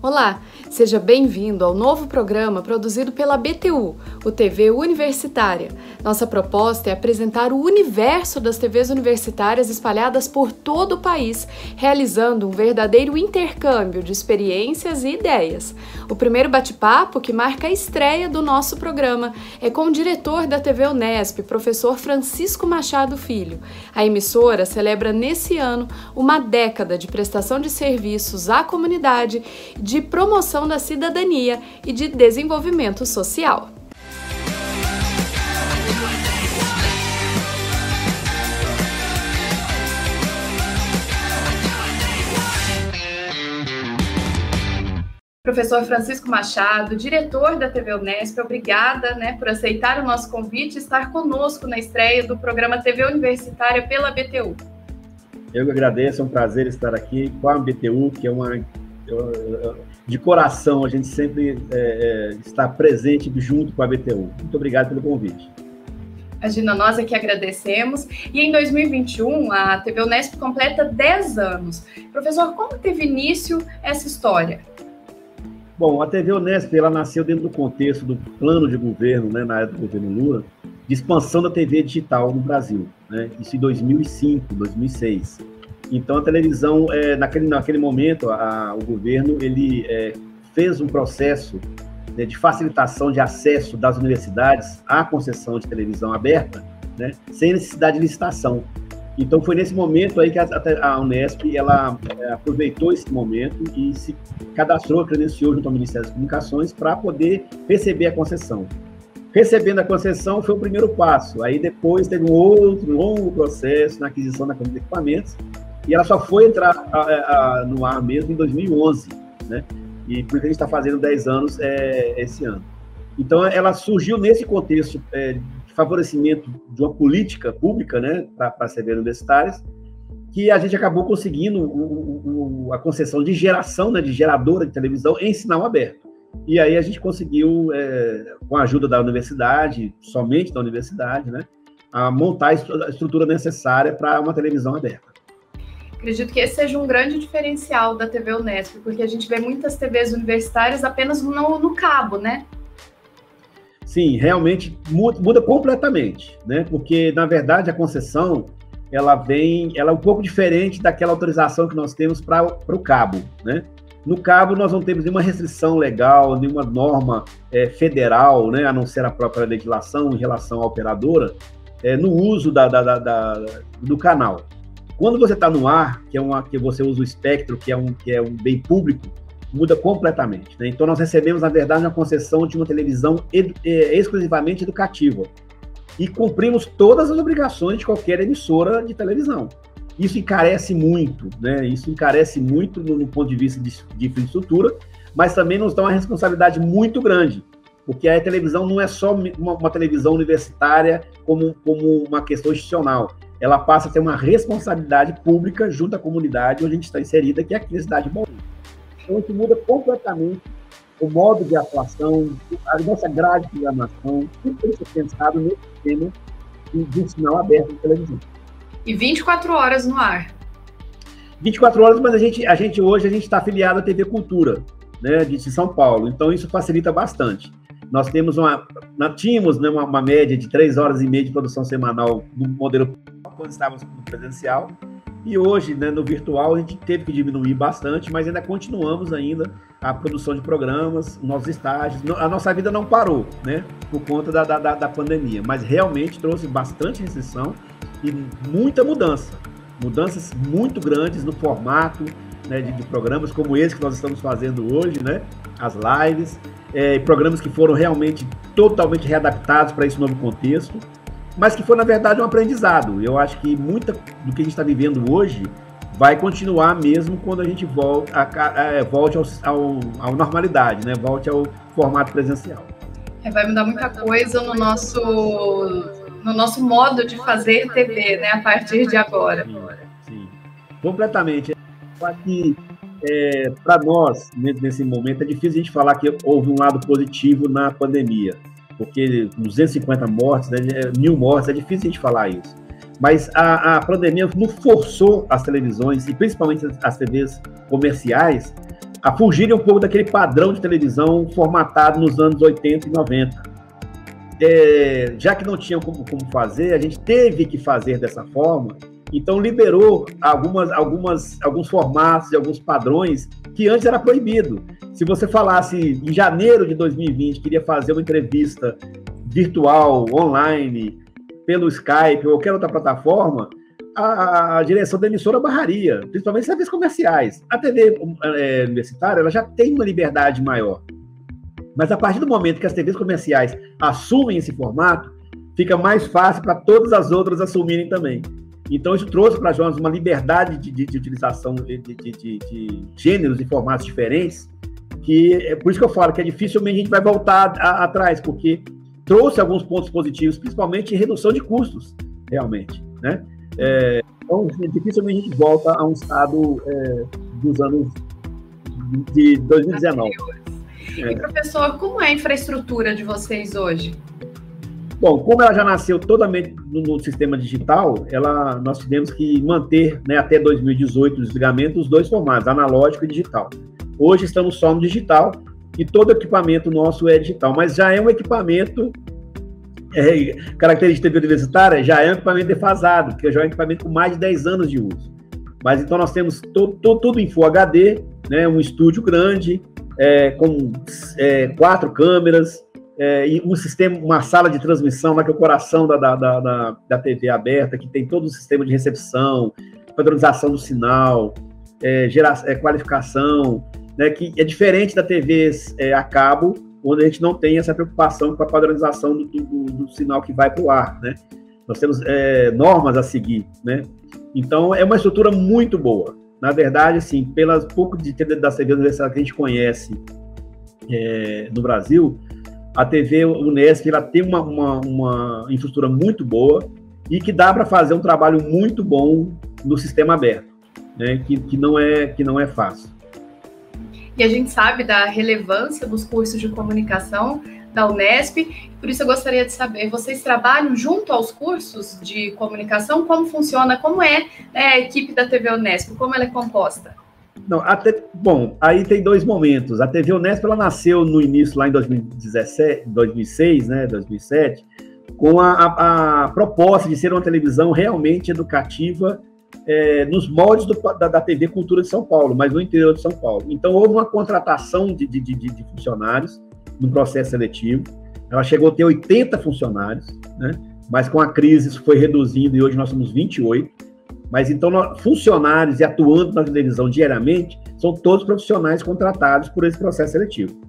Olá, seja bem-vindo ao novo programa produzido pela BTU, o TV Universitária. Nossa proposta é apresentar o universo das TVs universitárias espalhadas por todo o país, realizando um verdadeiro intercâmbio de experiências e ideias. O primeiro bate-papo, que marca a estreia do nosso programa, é com o diretor da TV Unesp, professor Francisco Machado Filho. A emissora celebra nesse ano uma década de prestação de serviços à comunidade, de promoção da cidadania e de desenvolvimento social. Professor Francisco Machado, diretor da TV Unesp, obrigada, por aceitar o nosso convite e estar conosco na estreia do programa TV Universitária pela BTU. Eu que agradeço, é um prazer estar aqui com a BTU, que é de coração, a gente sempre está presente junto com a BTU. Muito obrigado pelo convite. Imagina, nós é que agradecemos. E em 2021, a TV Unesp completa 10 anos. Professor, como teve início essa história? Bom, a TV Unesp, ela nasceu dentro do contexto do plano de governo, na época do governo Lula, de expansão da TV digital no Brasil, isso em 2005, 2006. Então, a televisão, naquele momento, o governo ele fez um processo de facilitação de acesso das universidades à concessão de televisão aberta, sem necessidade de licitação. Então, foi nesse momento aí que a Unesp ela aproveitou esse momento e se cadastrou, credenciou junto ao Ministério das Comunicações para poder receber a concessão. Recebendo a concessão foi o primeiro passo. Aí depois teve um outro longo processo na aquisição da câmara de equipamentos e ela só foi entrar no ar mesmo em 2011, E por isso a gente está fazendo 10 anos esse ano. Então, ela surgiu nesse contexto de favorecimento de uma política pública, para as TVs universitárias, que a gente acabou conseguindo a concessão de geração, de geradora de televisão em sinal aberto. E aí a gente conseguiu, com a ajuda da universidade, somente da universidade, a montar a estrutura necessária para uma televisão aberta. Acredito que esse seja um grande diferencial da TV Unesp, porque a gente vê muitas TVs universitárias apenas no cabo, Sim, realmente muda completamente, Porque, na verdade, a concessão, ela é um pouco diferente daquela autorização que nós temos para o cabo, No cabo, nós não temos nenhuma restrição legal, nenhuma norma federal, a não ser a própria legislação em relação à operadora, no uso do canal. Quando você está no ar, que você usa o espectro, que é um bem público, muda completamente. Então, nós recebemos, na verdade, uma concessão de uma televisão exclusivamente educativa. E cumprimos todas as obrigações de qualquer emissora de televisão. Isso encarece muito, Isso encarece muito no ponto de vista de infraestrutura, mas também nos dá uma responsabilidade muito grande, porque a televisão não é só uma televisão universitária como uma questão institucional. Ela passa a ter uma responsabilidade pública junto à comunidade onde a gente está inserida, que é aqui na cidade de Bauru. Então, isso muda completamente o modo de atuação, a nossa grade de programação, tudo tem que ser pensado nesse sistema de sinal aberto de televisão. E 24 horas no ar. 24 horas, mas hoje a gente está afiliado à TV Cultura, de São Paulo, então isso facilita bastante. Nós tínhamos uma média de 3 horas e meia de produção semanal no modelo quando estávamos no presencial, e hoje, no virtual, a gente teve que diminuir bastante, mas ainda continuamos a produção de programas, nossos estágios. A nossa vida não parou, por conta da pandemia, mas realmente trouxe bastante restrição e muita mudanças muito grandes no formato de programas como esse que nós estamos fazendo hoje, as lives, programas que foram realmente totalmente readaptados para esse novo contexto, mas que foi, na verdade, um aprendizado. Eu acho que muito do que a gente está vivendo hoje vai continuar mesmo quando a gente volte à normalidade, volte ao formato presencial. Vai mudar muita coisa no nosso modo de fazer TV, a partir de agora. Sim, completamente. Eu acho que, para nós, nesse momento, é difícil a gente falar que houve um lado positivo na pandemia, porque 250 mortes, 1.000 mortes, é difícil a gente falar isso. Mas a pandemia não forçou as televisões, e principalmente as TVs comerciais, a fugirem um pouco daquele padrão de televisão formatado nos anos 80 e 90. Já que não tinham como fazer, a gente teve que fazer dessa forma, então liberou alguns formatos e alguns padrões que antes era proibido. Se você falasse em janeiro de 2020, queria fazer uma entrevista virtual, online, pelo Skype ou qualquer outra plataforma, a direção da emissora barraria, principalmente serviços comerciais. A TV universitária ela já tem uma liberdade maior. Mas a partir do momento que as TVs comerciais assumem esse formato, fica mais fácil para todas as outras assumirem também. Então, isso trouxe para nós uma liberdade de utilização de gêneros e formatos diferentes, que é por isso que eu falo que é dificilmente a gente vai voltar atrás, porque trouxe alguns pontos positivos, principalmente em redução de custos, realmente, né? Então, dificilmente a gente volta a um estado dos anos de 2019. E, professor, como é a infraestrutura de vocês hoje? Bom, como ela já nasceu totalmente no sistema digital, nós tivemos que manter, né, até 2018 o desligamento dos dois formatos, analógico e digital. Hoje estamos só no digital e todo equipamento nosso é digital, mas já é um equipamento, característica de TV universitária, já é um equipamento defasado, porque já é um equipamento com mais de 10 anos de uso. Mas então nós temos tudo em Full HD, né, um estúdio grande, com 4 câmeras, e um sistema, uma sala de transmissão, que é o coração da TV aberta, que tem todo o sistema de recepção, padronização do sinal, qualificação, né, que é diferente da TV a cabo, onde a gente não tem essa preocupação com a padronização do sinal que vai para o ar, né? Nós temos normas a seguir, né? Então, é uma estrutura muito boa. Na verdade, assim, pelas pouco de TV da TV universitária que a gente conhece no Brasil, a TV Unesp ela tem uma infraestrutura muito boa e que dá para fazer um trabalho muito bom no sistema aberto, né? Que não é fácil. E a gente sabe da relevância dos cursos de comunicação da Unesp, por isso eu gostaria de saber, vocês trabalham junto aos cursos de comunicação? Como funciona? Como é a equipe da TV Unesp? Como ela é composta? Não, bom, aí tem 2 momentos. A TV Unesp ela nasceu no início, lá em 2006, né, 2007, com a proposta de ser uma televisão realmente educativa nos moldes da TV Cultura de São Paulo, mas no interior de São Paulo. Então, houve uma contratação de funcionários no processo seletivo. Ela chegou a ter 80 funcionários, né? Mas com a crise isso foi reduzindo e hoje nós somos 28. Mas então, funcionários e atuando na televisão diariamente são todos profissionais contratados por esse processo seletivo.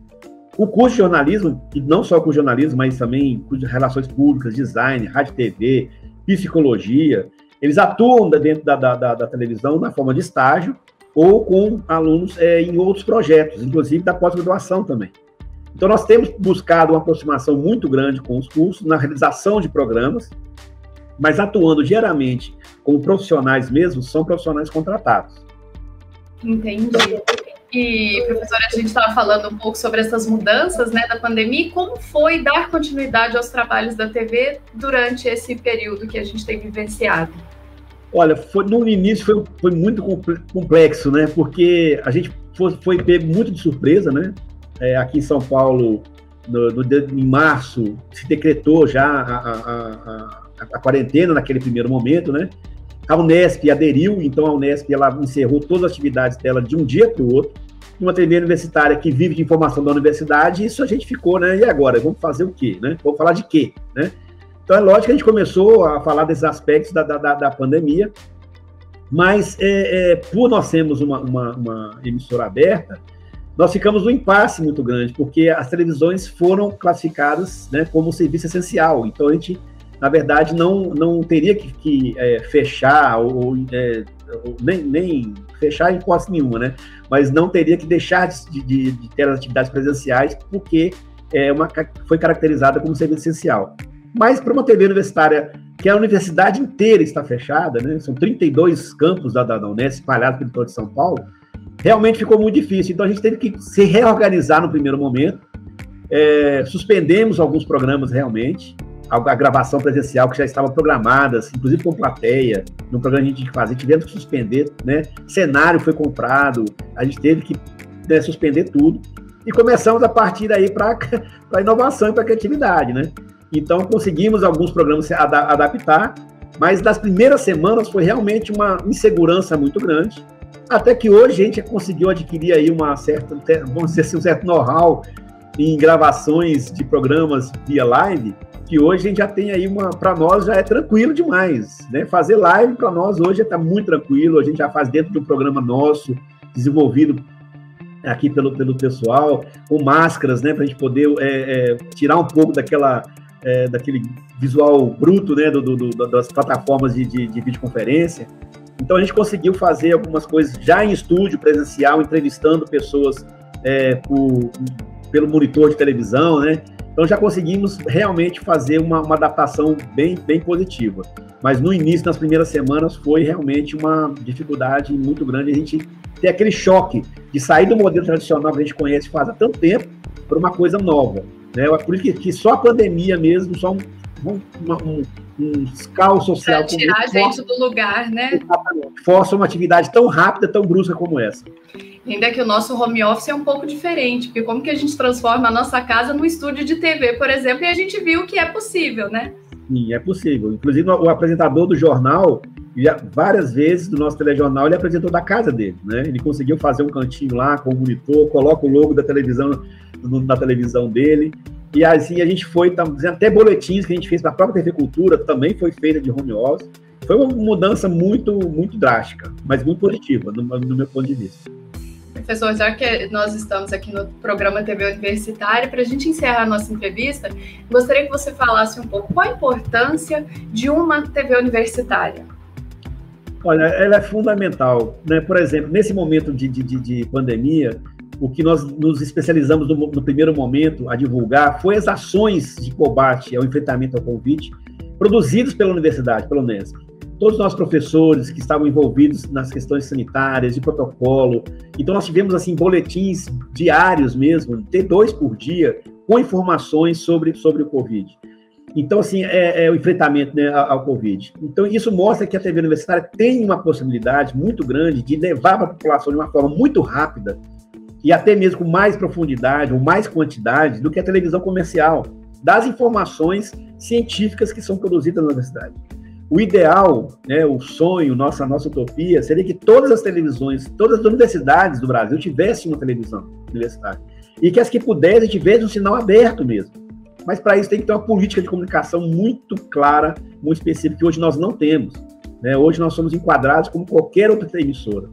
O curso de jornalismo, e não só com jornalismo, mas também curso de relações públicas, design, rádio e TV, psicologia, eles atuam dentro da televisão na forma de estágio ou com alunos em outros projetos, inclusive da pós-graduação também. Então, nós temos buscado uma aproximação muito grande com os cursos na realização de programas, mas atuando diariamente como profissionais mesmo, são profissionais contratados. Entendi. E, professora, a gente estava falando um pouco sobre essas mudanças, né, da pandemia, e como foi dar continuidade aos trabalhos da TV durante esse período que a gente tem vivenciado? Olha, no início foi muito complexo, né, porque a gente foi pego muito de surpresa, né, aqui em São Paulo, em março, se decretou já a quarentena naquele primeiro momento, né, a Unesp aderiu, então a Unesp ela encerrou todas as atividades dela de um dia para o outro. Uma TV universitária que vive de informação da universidade, isso a gente ficou, né? E agora? Vamos fazer o quê? Né? Vamos falar de quê? Né? Então é lógico que a gente começou a falar desses aspectos da pandemia, mas por nós sermos uma emissora aberta, nós ficamos num impasse muito grande, porque as televisões foram classificadas, né, como serviço essencial. Então a gente, na verdade, não teria que fechar, nem fechar em hipótese nenhuma, né? Mas não teria que deixar de ter as atividades presenciais, porque foi caracterizada como serviço essencial. Mas para uma TV universitária, que a universidade inteira está fechada, né? São 32 campos da Unesp espalhados pelo interior de São Paulo, realmente ficou muito difícil. Então a gente teve que se reorganizar no primeiro momento, suspendemos alguns programas realmente, a gravação presencial que já estava programada, inclusive com plateia, no programa que a gente fazia, tivemos que suspender, né? Cenário foi comprado, a gente teve que suspender tudo, e começamos a partir daí para a inovação e para a criatividade, né? Então, conseguimos alguns programas se adaptar, mas nas primeiras semanas foi realmente uma insegurança muito grande, até que hoje a gente conseguiu adquirir aí uma certa, vamos dizer assim, um certo know-how em gravações de programas via live, que hoje a gente já tem aí para nós já é tranquilo demais, né? Fazer live para nós hoje está muito tranquilo, a gente já faz dentro de um programa nosso, desenvolvido aqui pelo pessoal, com máscaras, né, para a gente poder tirar um pouco daquele visual bruto, né, das plataformas de videoconferência. Então a gente conseguiu fazer algumas coisas já em estúdio, presencial, entrevistando pessoas pelo monitor de televisão, né? Então já conseguimos realmente fazer uma adaptação bem positiva. Mas no início, nas primeiras semanas, foi realmente uma dificuldade muito grande a gente ter aquele choque de sair do modelo tradicional que a gente conhece faz há tanto tempo para uma coisa nova, né? Por isso que só a pandemia mesmo, só um caos social... Para tirar a gente do lugar, né? Força uma atividade tão rápida, tão brusca como essa. Ainda que o nosso home office é um pouco diferente, porque como que a gente transforma a nossa casa num estúdio de TV, por exemplo, e a gente viu que é possível, né? Sim, é possível. Inclusive, o apresentador do jornal, várias vezes do nosso telejornal, ele apresentou da casa dele, né? Ele conseguiu fazer um cantinho lá com o monitor, coloca o logo da televisão na televisão dele, e assim a gente foi, até boletins que a gente fez para a própria TV Cultura, também foi feita de home office. Foi uma mudança muito drástica, mas muito positiva, no meu ponto de vista. Professor, já que nós estamos aqui no programa TV Universitária, para a gente encerrar a nossa entrevista, gostaria que você falasse um pouco qual a importância de uma TV universitária. Olha, ela é fundamental, né? Por exemplo, nesse momento de pandemia, o que nós nos especializamos no primeiro momento a divulgar foi as ações de combate ao enfrentamento ao Covid produzidas pela universidade, pela Unesp. Todos nós professores que estavam envolvidos nas questões sanitárias, de protocolo. Então, nós tivemos, assim, boletins diários mesmo, T2 por dia, com informações sobre o Covid. Então, assim, é o enfrentamento, né, ao Covid. Então, isso mostra que a TV universitária tem uma possibilidade muito grande de levar para a população de uma forma muito rápida e até mesmo com mais profundidade ou mais quantidade do que a televisão comercial, das informações científicas que são produzidas na universidade. O ideal, né, o sonho, nossa utopia, seria que todas as televisões, todas as universidades do Brasil tivessem uma televisão universitária. E que as que pudessem tivessem um sinal aberto mesmo. Mas para isso tem que ter uma política de comunicação muito clara, muito específica, que hoje nós não temos, né? Hoje nós somos enquadrados como qualquer outra emissora.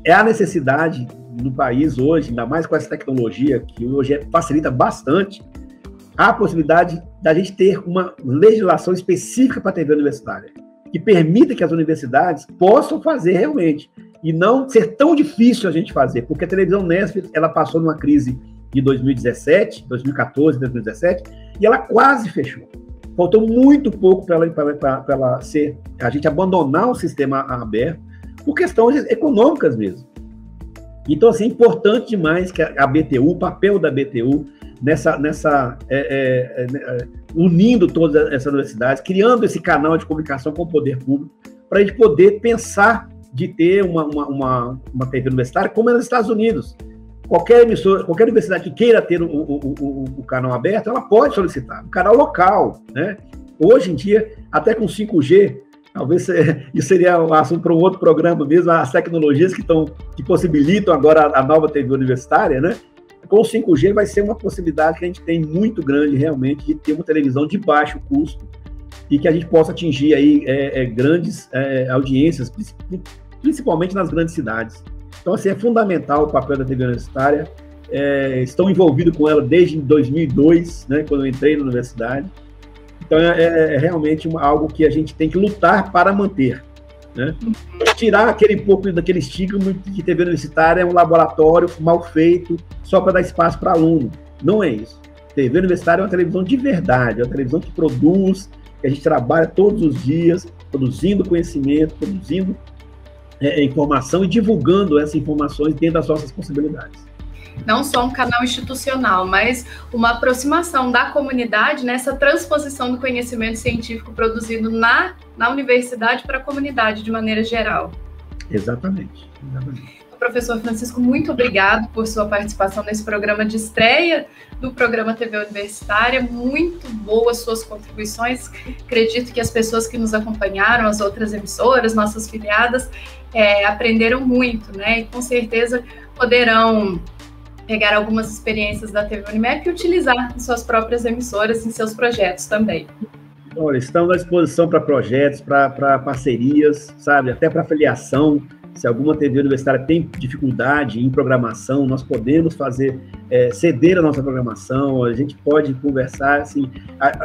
É a necessidade no país hoje, ainda mais com essa tecnologia, que hoje facilita bastante, há a possibilidade da gente ter uma legislação específica para a TV universitária, que permita que as universidades possam fazer realmente, e não ser tão difícil a gente fazer, porque a televisão Unesp, ela passou numa crise de 2017, 2014, 2017, e ela quase fechou. Faltou muito pouco para ela ser, a gente abandonar o sistema aberto, por questões econômicas mesmo. Então, assim, é importante demais que a BTU, o papel da BTU, unindo todas essas universidades, criando esse canal de comunicação com o poder público, para a gente poder pensar de ter uma TV universitária como é nos Estados Unidos. Qualquer emissora, qualquer universidade que queira ter o canal aberto, ela pode solicitar, um canal local, né? Hoje em dia, até com 5G, talvez isso seria um assunto para um outro programa mesmo, as tecnologias que possibilitam agora a nova TV universitária, né? Com o 5G vai ser uma possibilidade que a gente tem muito grande, realmente, de ter uma televisão de baixo custo e que a gente possa atingir aí grandes audiências, principalmente nas grandes cidades. Então, assim, é fundamental o papel da TV universitária. Estou envolvido com ela desde 2002, né, quando eu entrei na universidade. Então, é realmente algo que a gente tem que lutar para manter, né? Tirar aquele pouco daquele estigma de que TV universitária é um laboratório mal feito só para dar espaço para aluno. Não é isso. TV universitária é uma televisão de verdade, é uma televisão que produz, que a gente trabalha todos os dias, produzindo conhecimento, produzindo informação e divulgando essas informações dentro das nossas possibilidades. Não só um canal institucional, mas uma aproximação da comunidade nessa transposição do conhecimento científico produzido na universidade para a comunidade de maneira geral. Exatamente. Professor Francisco, muito obrigado por sua participação nesse programa de estreia do programa TV Universitária. Muito boas suas contribuições. Acredito que as pessoas que nos acompanharam, as outras emissoras, nossas filiadas, aprenderam muito, né? E com certeza poderão pegar algumas experiências da TV Unimap e utilizar em suas próprias emissoras, em seus projetos também. Olha, estamos à disposição para projetos, para parcerias, sabe? Até para filiação. Se alguma TV universitária tem dificuldade em programação, nós podemos fazer, ceder a nossa programação, a gente pode conversar, assim,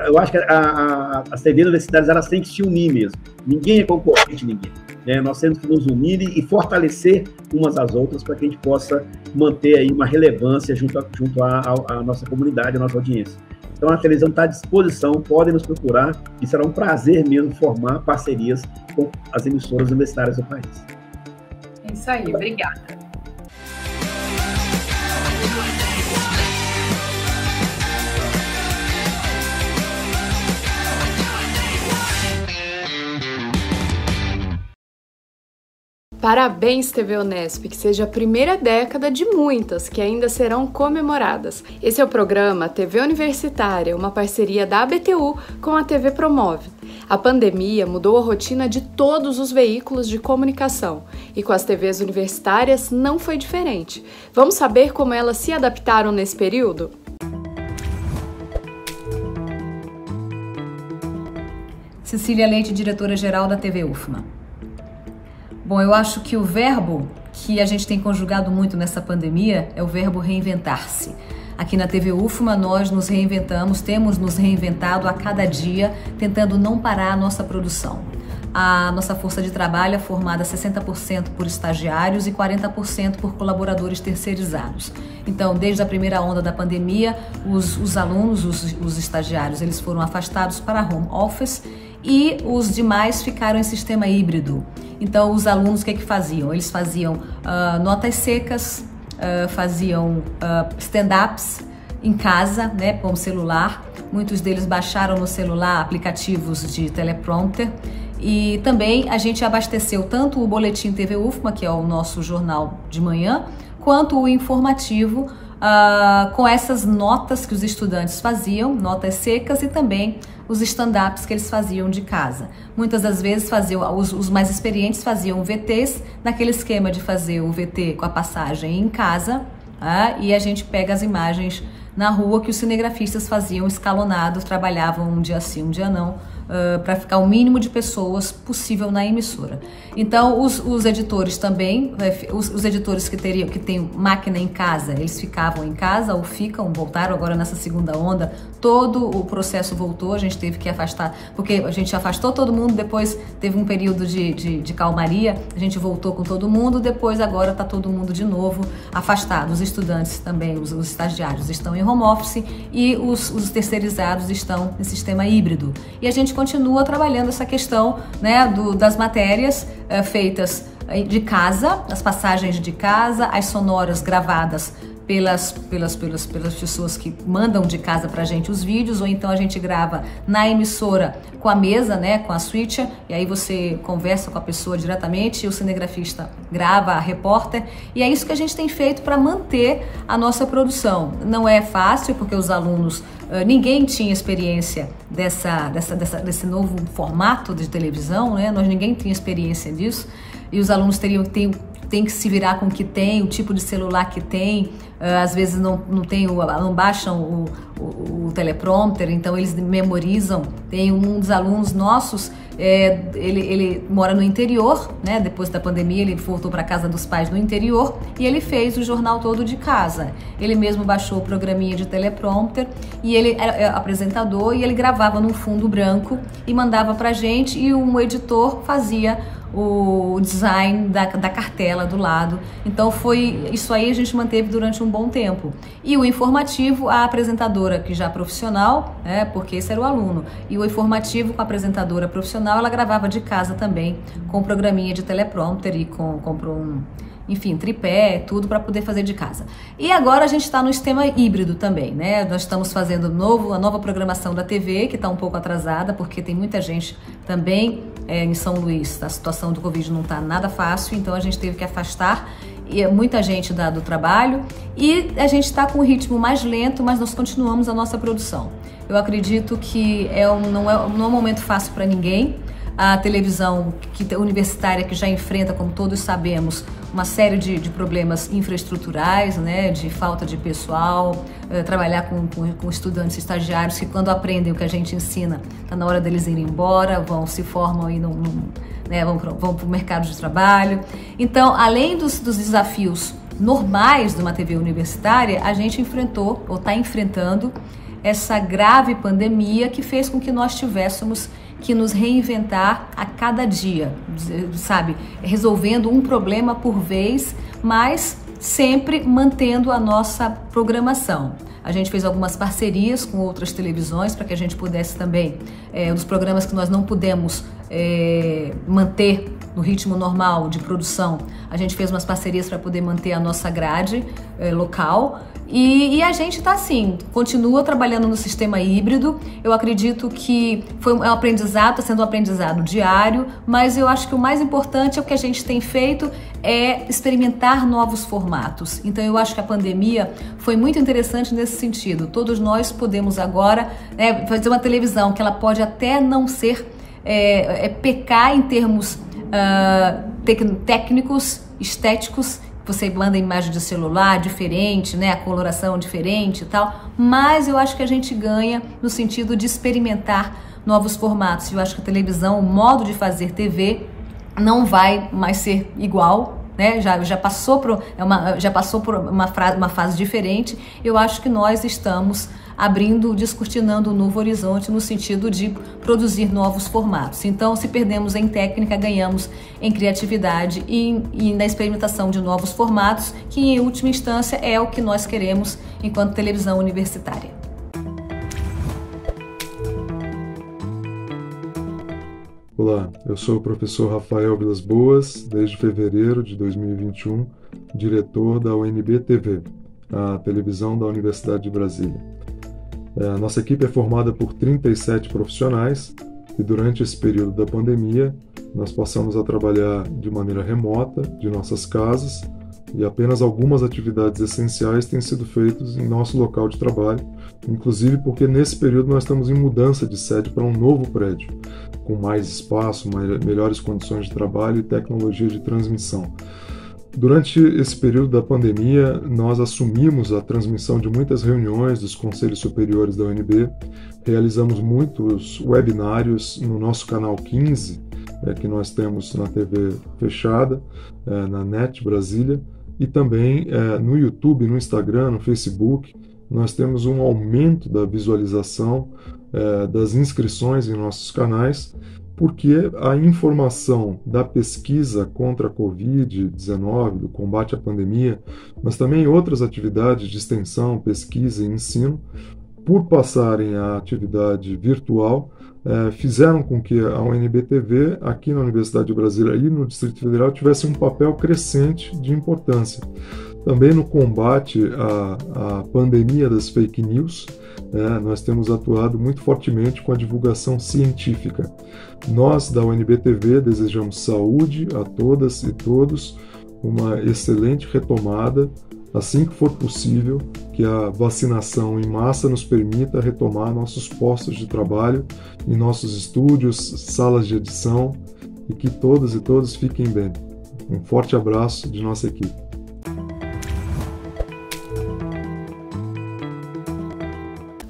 eu acho que as TVs universitárias, elas têm que se unir mesmo, ninguém é concorrente de ninguém, né? Nós temos que nos unir e fortalecer umas às outras para que a gente possa manter aí uma relevância junto à nossa comunidade, à nossa audiência. Então, a televisão está à disposição, podem nos procurar, e será um prazer mesmo formar parcerias com as emissoras universitárias do país. É isso aí, obrigada. Parabéns, TV Unesp, que seja a primeira década de muitas que ainda serão comemoradas. Esse é o programa TV Universitária, uma parceria da ABTU com a TV Promove. A pandemia mudou a rotina de todos os veículos de comunicação e com as TVs universitárias não foi diferente. Vamos saber como elas se adaptaram nesse período? Cecília Leite, diretora-geral da TV UFMA. Bom, eu acho que o verbo que a gente tem conjugado muito nessa pandemia é o verbo reinventar-se. Aqui na TV UFMA nós nos reinventamos, temos nos reinventado a cada dia, tentando não parar a nossa produção. A nossa força de trabalho é formada 60% por estagiários e 40% por colaboradores terceirizados. Então, desde a primeira onda da pandemia, os alunos, os estagiários, eles foram afastados para home office e os demais ficaram em sistema híbrido. Então, os alunos, o que faziam? Eles faziam notas secas, faziam stand-ups em casa, né, com o celular. Muitos deles baixaram no celular aplicativos de teleprompter. E também a gente abasteceu tanto o Boletim TV UFMA, que é o nosso jornal de manhã, quanto o informativo, com essas notas que os estudantes faziam, notas secas, e também os stand-ups que eles faziam de casa. Muitas das vezes os mais experientes faziam VTs, naquele esquema de fazer o VT com a passagem em casa, e a gente pega as imagens na rua que os cinegrafistas faziam escalonados, trabalhavam um dia sim, um dia não, para ficar o mínimo de pessoas possível na emissora. Então, os editores também, os editores que têm máquina em casa, eles ficavam em casa ou voltaram agora nessa segunda onda, todo o processo voltou, a gente teve que afastar, porque a gente afastou todo mundo, depois teve um período de calmaria, a gente voltou com todo mundo, depois agora está todo mundo de novo afastado. Os estudantes também, os estagiários estão em home office e os terceirizados estão em sistema híbrido. E a gente continua trabalhando essa questão, né, das matérias feitas de casa, as passagens de casa, as sonoras gravadas pelas pessoas que mandam de casa pra gente os vídeos, ou então a gente grava na emissora com a mesa, né, com a switcher, e aí você conversa com a pessoa diretamente, e o cinegrafista grava a repórter, e é isso que a gente tem feito para manter a nossa produção. Não é fácil, porque os alunos, ninguém tinha experiência desse novo formato de televisão, né, ninguém tinha experiência disso, e os alunos tem que se virar com o que tem, o tipo de celular que tem, às vezes não baixam o teleprompter, então eles memorizam. Tem um dos alunos nossos, ele mora no interior, né? Depois da pandemia ele voltou para casa dos pais no interior e ele fez o jornal todo de casa. Ele mesmo baixou o programinha de teleprompter e ele é apresentador e ele gravava num fundo branco e mandava pra gente, e um editor fazia o design da cartela do lado. Então isso aí a gente manteve durante um bom tempo. E o informativo, a apresentadora, que já é profissional, porque esse era o aluno, e o informativo com a apresentadora profissional, ela gravava de casa também, com programinha de teleprompter e comprou enfim, tripé, tudo para poder fazer de casa. E agora a gente está no sistema híbrido também, né? Nós estamos fazendo a nova programação da TV, que está um pouco atrasada, porque tem muita gente também em São Luís. A situação do Covid não está nada fácil, então a gente teve que afastar. muita gente do trabalho, e a gente está com um ritmo mais lento, mas nós continuamos a nossa produção. Eu acredito que não é um momento fácil para ninguém. A televisão universitária que já enfrenta, como todos sabemos, uma série de problemas infraestruturais, né, de falta de pessoal, trabalhar com estudantes estagiários que, quando aprendem o que a gente ensina, está na hora deles irem embora, se formam e né, vão para o mercado de trabalho. Então, além dos desafios normais de uma TV universitária, a gente enfrentou, ou está enfrentando, essa grave pandemia que fez com que nós tivéssemos que nos reinventar a cada dia, sabe? Resolvendo um problema por vez, mas sempre mantendo a nossa programação. A gente fez algumas parcerias com outras televisões para que a gente pudesse também, nos programas que nós não pudemos manter no ritmo normal de produção, a gente fez umas parcerias para poder manter a nossa grade local. E a gente está assim, continua trabalhando no sistema híbrido. Eu acredito que é um aprendizado, está sendo um aprendizado diário, mas eu acho que o mais importante é o que a gente tem feito é experimentar novos formatos. Então eu acho que a pandemia foi muito interessante nesse sentido. Todos nós podemos agora fazer uma televisão que ela pode até não ser, pecar em termos técnicos, estéticos. Você manda imagem de celular diferente, né? A coloração diferente e tal, mas eu acho que a gente ganha no sentido de experimentar novos formatos. Eu acho que a televisão, o modo de fazer TV não vai mais ser igual, né? Já passou por uma fase diferente. Eu acho que nós estamos descortinando um novo horizonte no sentido de produzir novos formatos. Então, se perdemos em técnica, ganhamos em criatividade e na experimentação de novos formatos, que em última instância é o que nós queremos enquanto televisão universitária. Olá, eu sou o professor Rafael Vilas Boas, desde fevereiro de 2021, diretor da UNB-TV, a televisão da Universidade de Brasília. A nossa equipe é formada por 37 profissionais e durante esse período da pandemia nós passamos a trabalhar de maneira remota de nossas casas e apenas algumas atividades essenciais têm sido feitas em nosso local de trabalho, inclusive porque nesse período nós estamos em mudança de sede para um novo prédio, com mais espaço, melhores condições de trabalho e tecnologia de transmissão. Durante esse período da pandemia, nós assumimos a transmissão de muitas reuniões dos conselhos superiores da UNB, realizamos muitos webinários no nosso canal 15, que nós temos na TV fechada, na NET Brasília, e também no YouTube, no Instagram, no Facebook. Nós temos um aumento da visualização das inscrições em nossos canais, porque a informação da pesquisa contra a Covid-19, do combate à pandemia, mas também outras atividades de extensão, pesquisa e ensino, por passarem à atividade virtual, fizeram com que a UNB-TV, aqui na Universidade de Brasília e no Distrito Federal, tivesse um papel crescente de importância. Também no combate à pandemia das fake news, nós temos atuado muito fortemente com a divulgação científica. Nós, da UNB-TV, desejamos saúde a todas e todos, uma excelente retomada, assim que for possível, que a vacinação em massa nos permita retomar nossos postos de trabalho, em nossos estúdios, salas de edição, e que todas e todos fiquem bem. Um forte abraço de nossa equipe.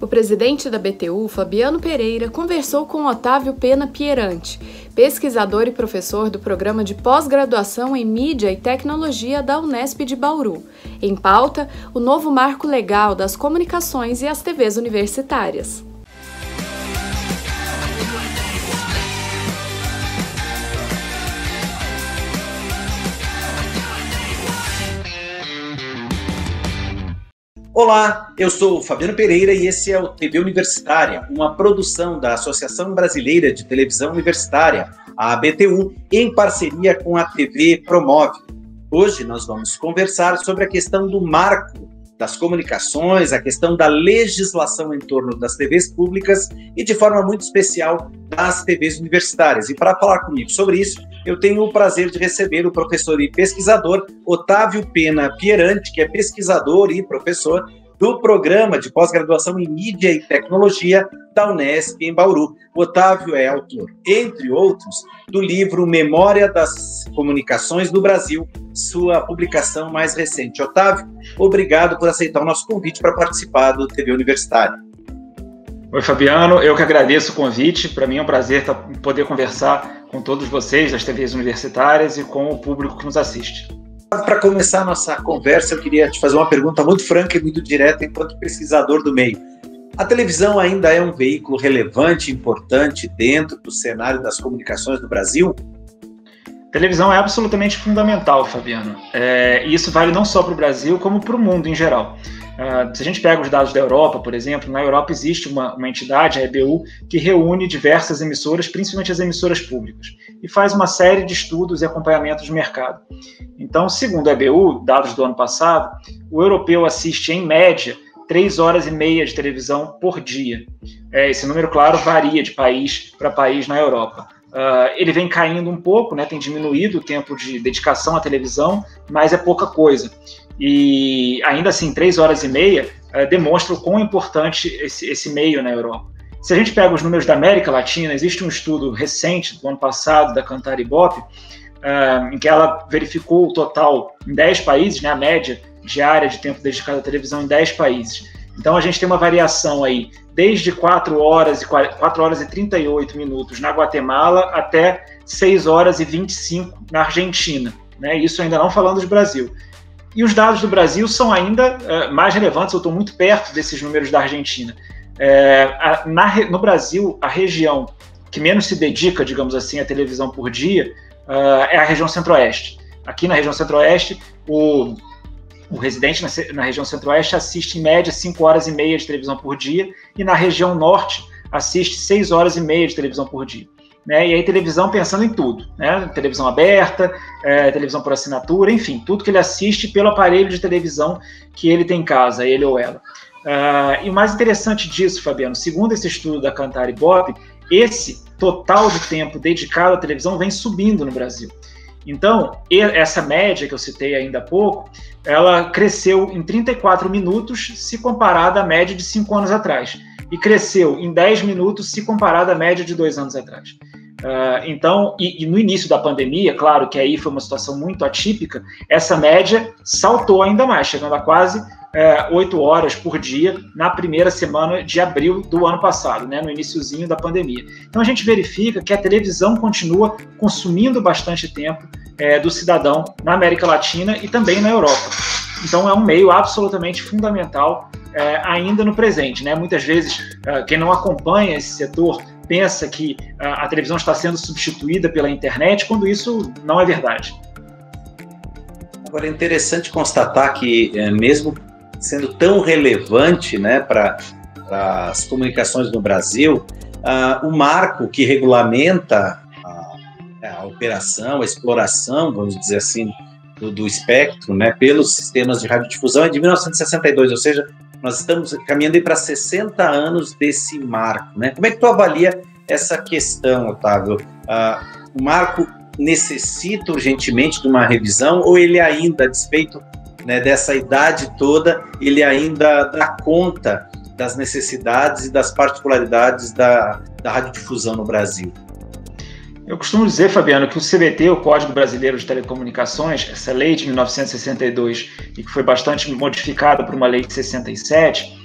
O presidente da BTU, Fabiano Pereira, conversou com Otávio Pena Pierante, pesquisador e professor do programa de pós-graduação em Mídia e Tecnologia da Unesp de Bauru. Em pauta, o novo marco legal das comunicações e as TVs universitárias. Olá, eu sou o Fabiano Pereira e esse é o TV Universitária, uma produção da Associação Brasileira de Televisão Universitária, a ABTU, em parceria com a TV Promove. Hoje nós vamos conversar sobre a questão do marco das comunicações, a questão da legislação em torno das TVs públicas e, de forma muito especial, das TVs universitárias. E para falar comigo sobre isso, eu tenho o prazer de receber o professor e pesquisador Otávio Pena Pieranti, que é pesquisador e professor do Programa de Pós-Graduação em Mídia e Tecnologia da Unesp em Bauru. O Otávio é autor, entre outros, do livro Memória das Comunicações do Brasil, sua publicação mais recente. Otávio, obrigado por aceitar o nosso convite para participar do TV Universitário. Oi, Fabiano, eu que agradeço o convite. Para mim é um prazer poder conversar com todos vocês das TVs universitárias e com o público que nos assiste. Para começar a nossa conversa, eu queria te fazer uma pergunta muito franca e muito direta enquanto pesquisador do meio. A televisão ainda é um veículo relevante, importante dentro do cenário das comunicações no Brasil? A televisão é absolutamente fundamental, Fabiano. E isso vale não só para o Brasil, como para o mundo em geral. Se a gente pega os dados da Europa, por exemplo, na Europa existe uma entidade, a EBU, que reúne diversas emissoras, principalmente as emissoras públicas, e faz uma série de estudos e acompanhamento de mercado. Então, segundo a EBU, dados do ano passado, o europeu assiste, em média, 3 horas e meia de televisão por dia. Esse número, claro, varia de país para país na Europa. Ele vem caindo um pouco, né, tem diminuído o tempo de dedicação à televisão, mas é pouca coisa. E ainda assim, 3 horas e meia demonstra o quão importante esse meio na Europa. Se a gente pega os números da América Latina, existe um estudo recente do ano passado da Kantar Ibope, em que ela verificou o total em 10 países, né, a média diária de tempo dedicado à televisão em 10 países. Então a gente tem uma variação aí desde 4 horas e 38 minutos na Guatemala até 6 horas e 25 na Argentina, né? Isso ainda não falando de Brasil. E os dados do Brasil são ainda mais relevantes, eu estou muito perto desses números da Argentina. No Brasil, a região que menos se dedica, digamos assim, à televisão por dia é a região centro-oeste. Aqui na região centro-oeste, o residente na região centro-oeste assiste em média 5 horas e meia de televisão por dia, e na região norte assiste 6 horas e meia de televisão por dia. Né? E aí televisão pensando em tudo, né? Televisão aberta, televisão por assinatura, enfim, tudo que ele assiste pelo aparelho de televisão que ele tem em casa, ele ou ela. E o mais interessante disso, Fabiano, segundo esse estudo da Kantar Ibope, esse total de tempo dedicado à televisão vem subindo no Brasil. Então, essa média que eu citei ainda há pouco, ela cresceu em 34 minutos se comparada à média de 5 anos atrás. E cresceu em 10 minutos se comparada à média de 2 anos atrás. Então, no início da pandemia, claro que aí foi uma situação muito atípica, essa média saltou ainda mais, chegando a quase 8 horas por dia na primeira semana de abril do ano passado, né, no iniciozinho da pandemia. Então a gente verifica que a televisão continua consumindo bastante tempo do cidadão na América Latina e também na Europa. Então é um meio absolutamente fundamental ainda no presente, né? Muitas vezes quem não acompanha esse setor pensa que a televisão está sendo substituída pela internet, quando isso não é verdade. Agora é interessante constatar que mesmo sendo tão relevante, né, para as comunicações no Brasil, o marco que regulamenta a operação, a exploração, vamos dizer assim, do espectro, né, pelos sistemas de radiodifusão é de 1962, ou seja, nós estamos caminhando para 60 anos desse marco, né? Como é que tu avalia essa questão, Otávio? O marco necessita urgentemente de uma revisão ou ele ainda, a despeito, né, dessa idade toda, ele ainda dá conta das necessidades e das particularidades da radiodifusão no Brasil? Eu costumo dizer, Fabiano, que o CBT, o Código Brasileiro de Telecomunicações, essa lei de 1962, e que foi bastante modificada por uma lei de 67,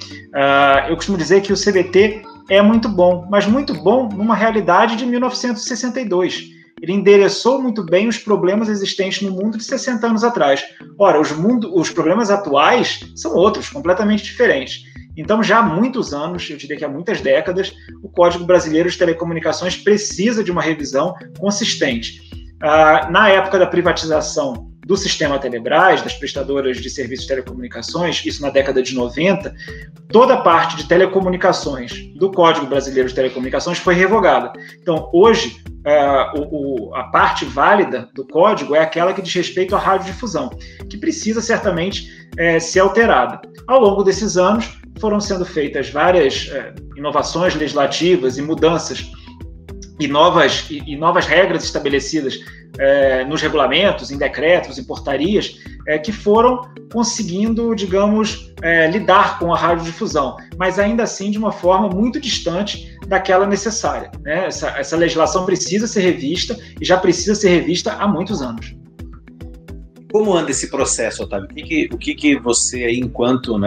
eu costumo dizer que o CBT é muito bom, mas muito bom numa realidade de 1962. Ele endereçou muito bem os problemas existentes no mundo de 60 anos atrás. Ora, os problemas atuais são outros, completamente diferentes. Então, já há muitos anos, eu diria que há muitas décadas, o Código Brasileiro de Telecomunicações precisa de uma revisão consistente. Na época da privatização do sistema Telebrás, das prestadoras de serviços de telecomunicações, isso na década de 90, toda a parte de telecomunicações do Código Brasileiro de Telecomunicações foi revogada. Então, hoje, a parte válida do código é aquela que diz respeito à radiodifusão, que precisa certamente ser alterada. Ao longo desses anos, foram sendo feitas várias inovações legislativas e mudanças e novas regras estabelecidas nos regulamentos, em decretos, em portarias, que foram conseguindo, digamos, lidar com a radiodifusão, mas ainda assim de uma forma muito distante daquela necessária, né? Essa legislação precisa ser revista e já precisa ser revista há muitos anos. Como anda esse processo, Otávio? O que você aí, enquanto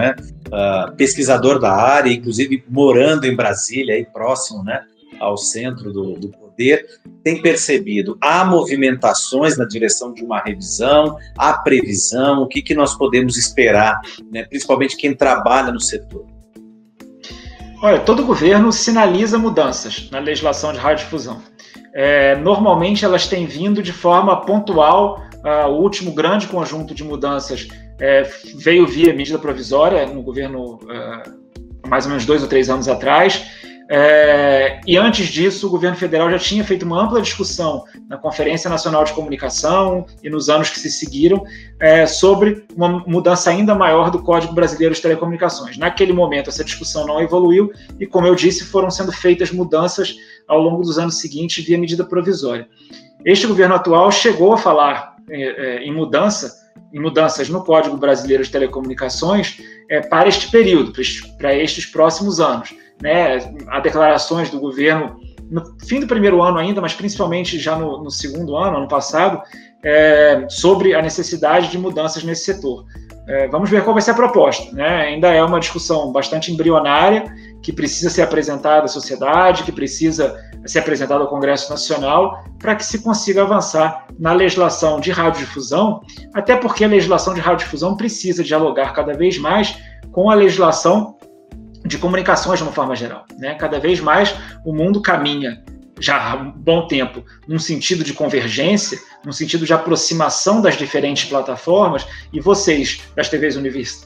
pesquisador da área, inclusive morando em Brasília, aí próximo, né, ao centro do poder, tem percebido? Há movimentações na direção de uma revisão, há previsão? O que nós podemos esperar, né, principalmente quem trabalha no setor? Olha, todo governo sinaliza mudanças na legislação de radiodifusão. Normalmente elas têm vindo de forma pontual. O último grande conjunto de mudanças veio via medida provisória no governo há mais ou menos 2 ou 3 anos atrás. E antes disso, o governo federal já tinha feito uma ampla discussão na Conferência Nacional de Comunicação e nos anos que se seguiram sobre uma mudança ainda maior do Código Brasileiro de Telecomunicações. Naquele momento, essa discussão não evoluiu e, como eu disse, foram sendo feitas mudanças ao longo dos anos seguintes via medida provisória. Este governo atual chegou a falar em mudanças no Código Brasileiro de Telecomunicações para este período, para estes próximos anos. Né? Há declarações do governo no fim do primeiro ano ainda, mas principalmente já no segundo ano passado, sobre a necessidade de mudanças nesse setor. Vamos ver qual vai ser a proposta, né? Ainda é uma discussão bastante embrionária, que precisa ser apresentada à sociedade, que precisa ser apresentada ao Congresso Nacional, para que se consiga avançar na legislação de radiodifusão, até porque a legislação de radiodifusão precisa dialogar cada vez mais com a legislação de comunicações de uma forma geral, né? Cada vez mais o mundo caminha, já há um bom tempo, num sentido de convergência, num sentido de aproximação das diferentes plataformas, e vocês, das TVs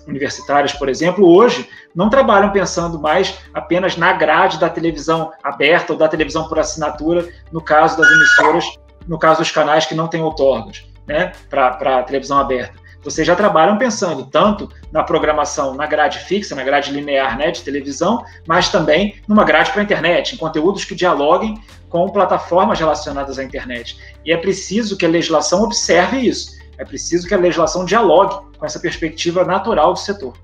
universitárias, por exemplo, hoje não trabalham pensando mais apenas na grade da televisão aberta ou da televisão por assinatura, no caso das emissoras, no caso dos canais que não têm outorgas, né, para a televisão aberta. Vocês já trabalham pensando tanto na programação, na grade fixa, na grade linear, né, de televisão, mas também numa grade para a internet, em conteúdos que dialoguem com plataformas relacionadas à internet. E é preciso que a legislação observe isso. É preciso que a legislação dialogue com essa perspectiva natural do setor.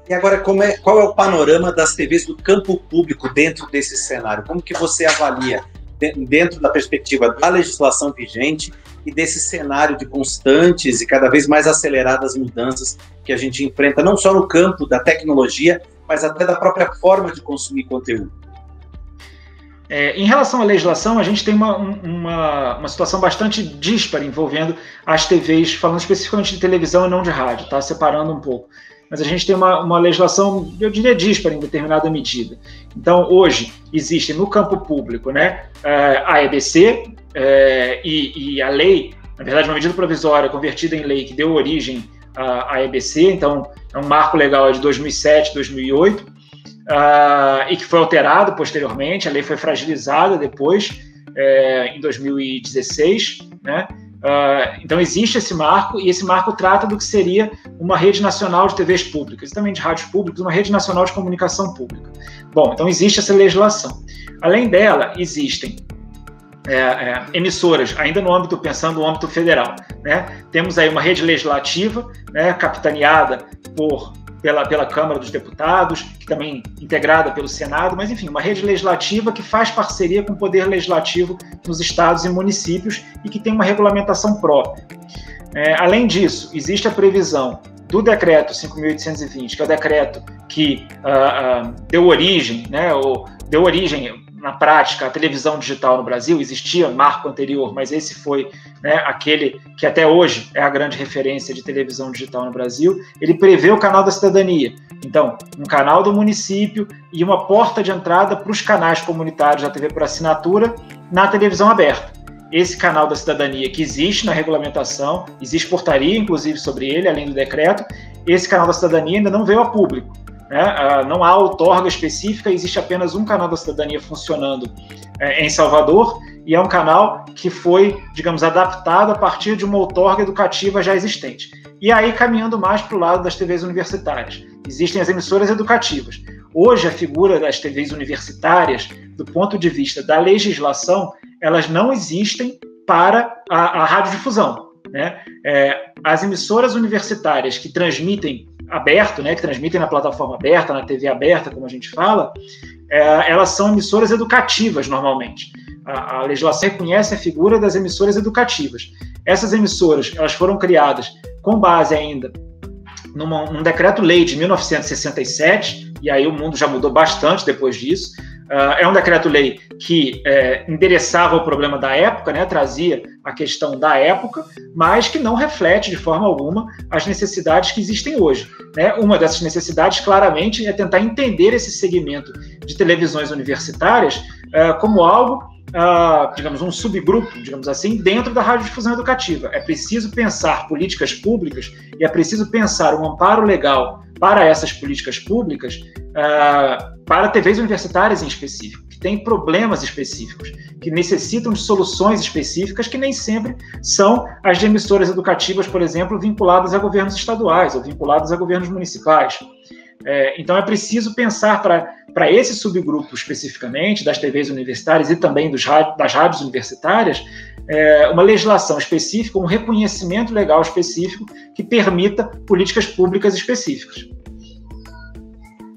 E agora, qual é o panorama das TVs do campo público dentro desse cenário? Como que você avalia, dentro da perspectiva da legislação vigente e desse cenário de constantes e cada vez mais aceleradas mudanças que a gente enfrenta, não só no campo da tecnologia, mas até da própria forma de consumir conteúdo? Em relação à legislação, a gente tem uma situação bastante díspara envolvendo as TVs, falando especificamente de televisão e não de rádio, tá? Separando um pouco. Mas a gente tem uma legislação, eu diria, díspara em determinada medida. Então, hoje, existe no campo público, né, a EBC e a lei, na verdade, uma medida provisória convertida em lei que deu origem à EBC, então é um marco legal de 2007, 2008, e que foi alterado posteriormente, a lei foi fragilizada depois, em 2016, né? Então existe esse marco, e esse marco trata do que seria uma rede nacional de TVs públicas, e também de rádios públicas, uma rede nacional de comunicação pública. Bom, então existe essa legislação. Além dela, existem emissoras, ainda no âmbito, pensando no âmbito federal, né? Temos aí uma rede legislativa, né, capitaneada pela Câmara dos Deputados, que também integrada pelo Senado, mas enfim, uma rede legislativa que faz parceria com o Poder Legislativo nos estados e municípios e que tem uma regulamentação própria. Além disso, existe a previsão do decreto 5.820, que é o decreto que deu origem, né, na prática, a televisão digital no Brasil. Existia marco anterior, mas esse foi, né, aquele que até hoje é a grande referência de televisão digital no Brasil. Ele prevê o canal da cidadania. Então, um canal do município e uma porta de entrada para os canais comunitários da TV por assinatura na televisão aberta. Esse canal da cidadania que existe na regulamentação, existe portaria, inclusive, sobre ele, além do decreto, esse canal da cidadania ainda não veio a público. né? Não há outorga específica, existe apenas um canal da cidadania funcionando em Salvador, e é um canal que foi, digamos, adaptado a partir de uma outorga educativa já existente. E aí, caminhando mais para o lado das TVs universitárias. Existem as emissoras educativas. Hoje, a figura das TVs universitárias, do ponto de vista da legislação, elas não existem para a radiodifusão, né? As emissoras universitárias que transmitem aberto, né, que transmitem na plataforma aberta, na TV aberta, como a gente fala, elas são emissoras educativas, normalmente. A legislação reconhece a figura das emissoras educativas. Essas emissoras, elas foram criadas com base ainda num decreto-lei de 1967, e aí o mundo já mudou bastante depois disso. É um decreto-lei que endereçava o problema da época, né, trazia a questão da época, mas que não reflete de forma alguma as necessidades que existem hoje, né? Uma dessas necessidades, claramente, é tentar entender esse segmento de televisões universitárias como algo, digamos, um subgrupo, digamos assim, dentro da radiodifusão educativa. É preciso pensar políticas públicas e é preciso pensar um amparo legal para essas políticas públicas, para TVs universitárias em específico, que têm problemas específicos, que necessitam de soluções específicas que nem sempre são as de emissoras educativas, por exemplo, vinculadas a governos estaduais ou vinculadas a governos municipais. Então é preciso pensar para esse subgrupo especificamente, das TVs universitárias e também das rádios universitárias, uma legislação específica, um reconhecimento legal específico que permita políticas públicas específicas.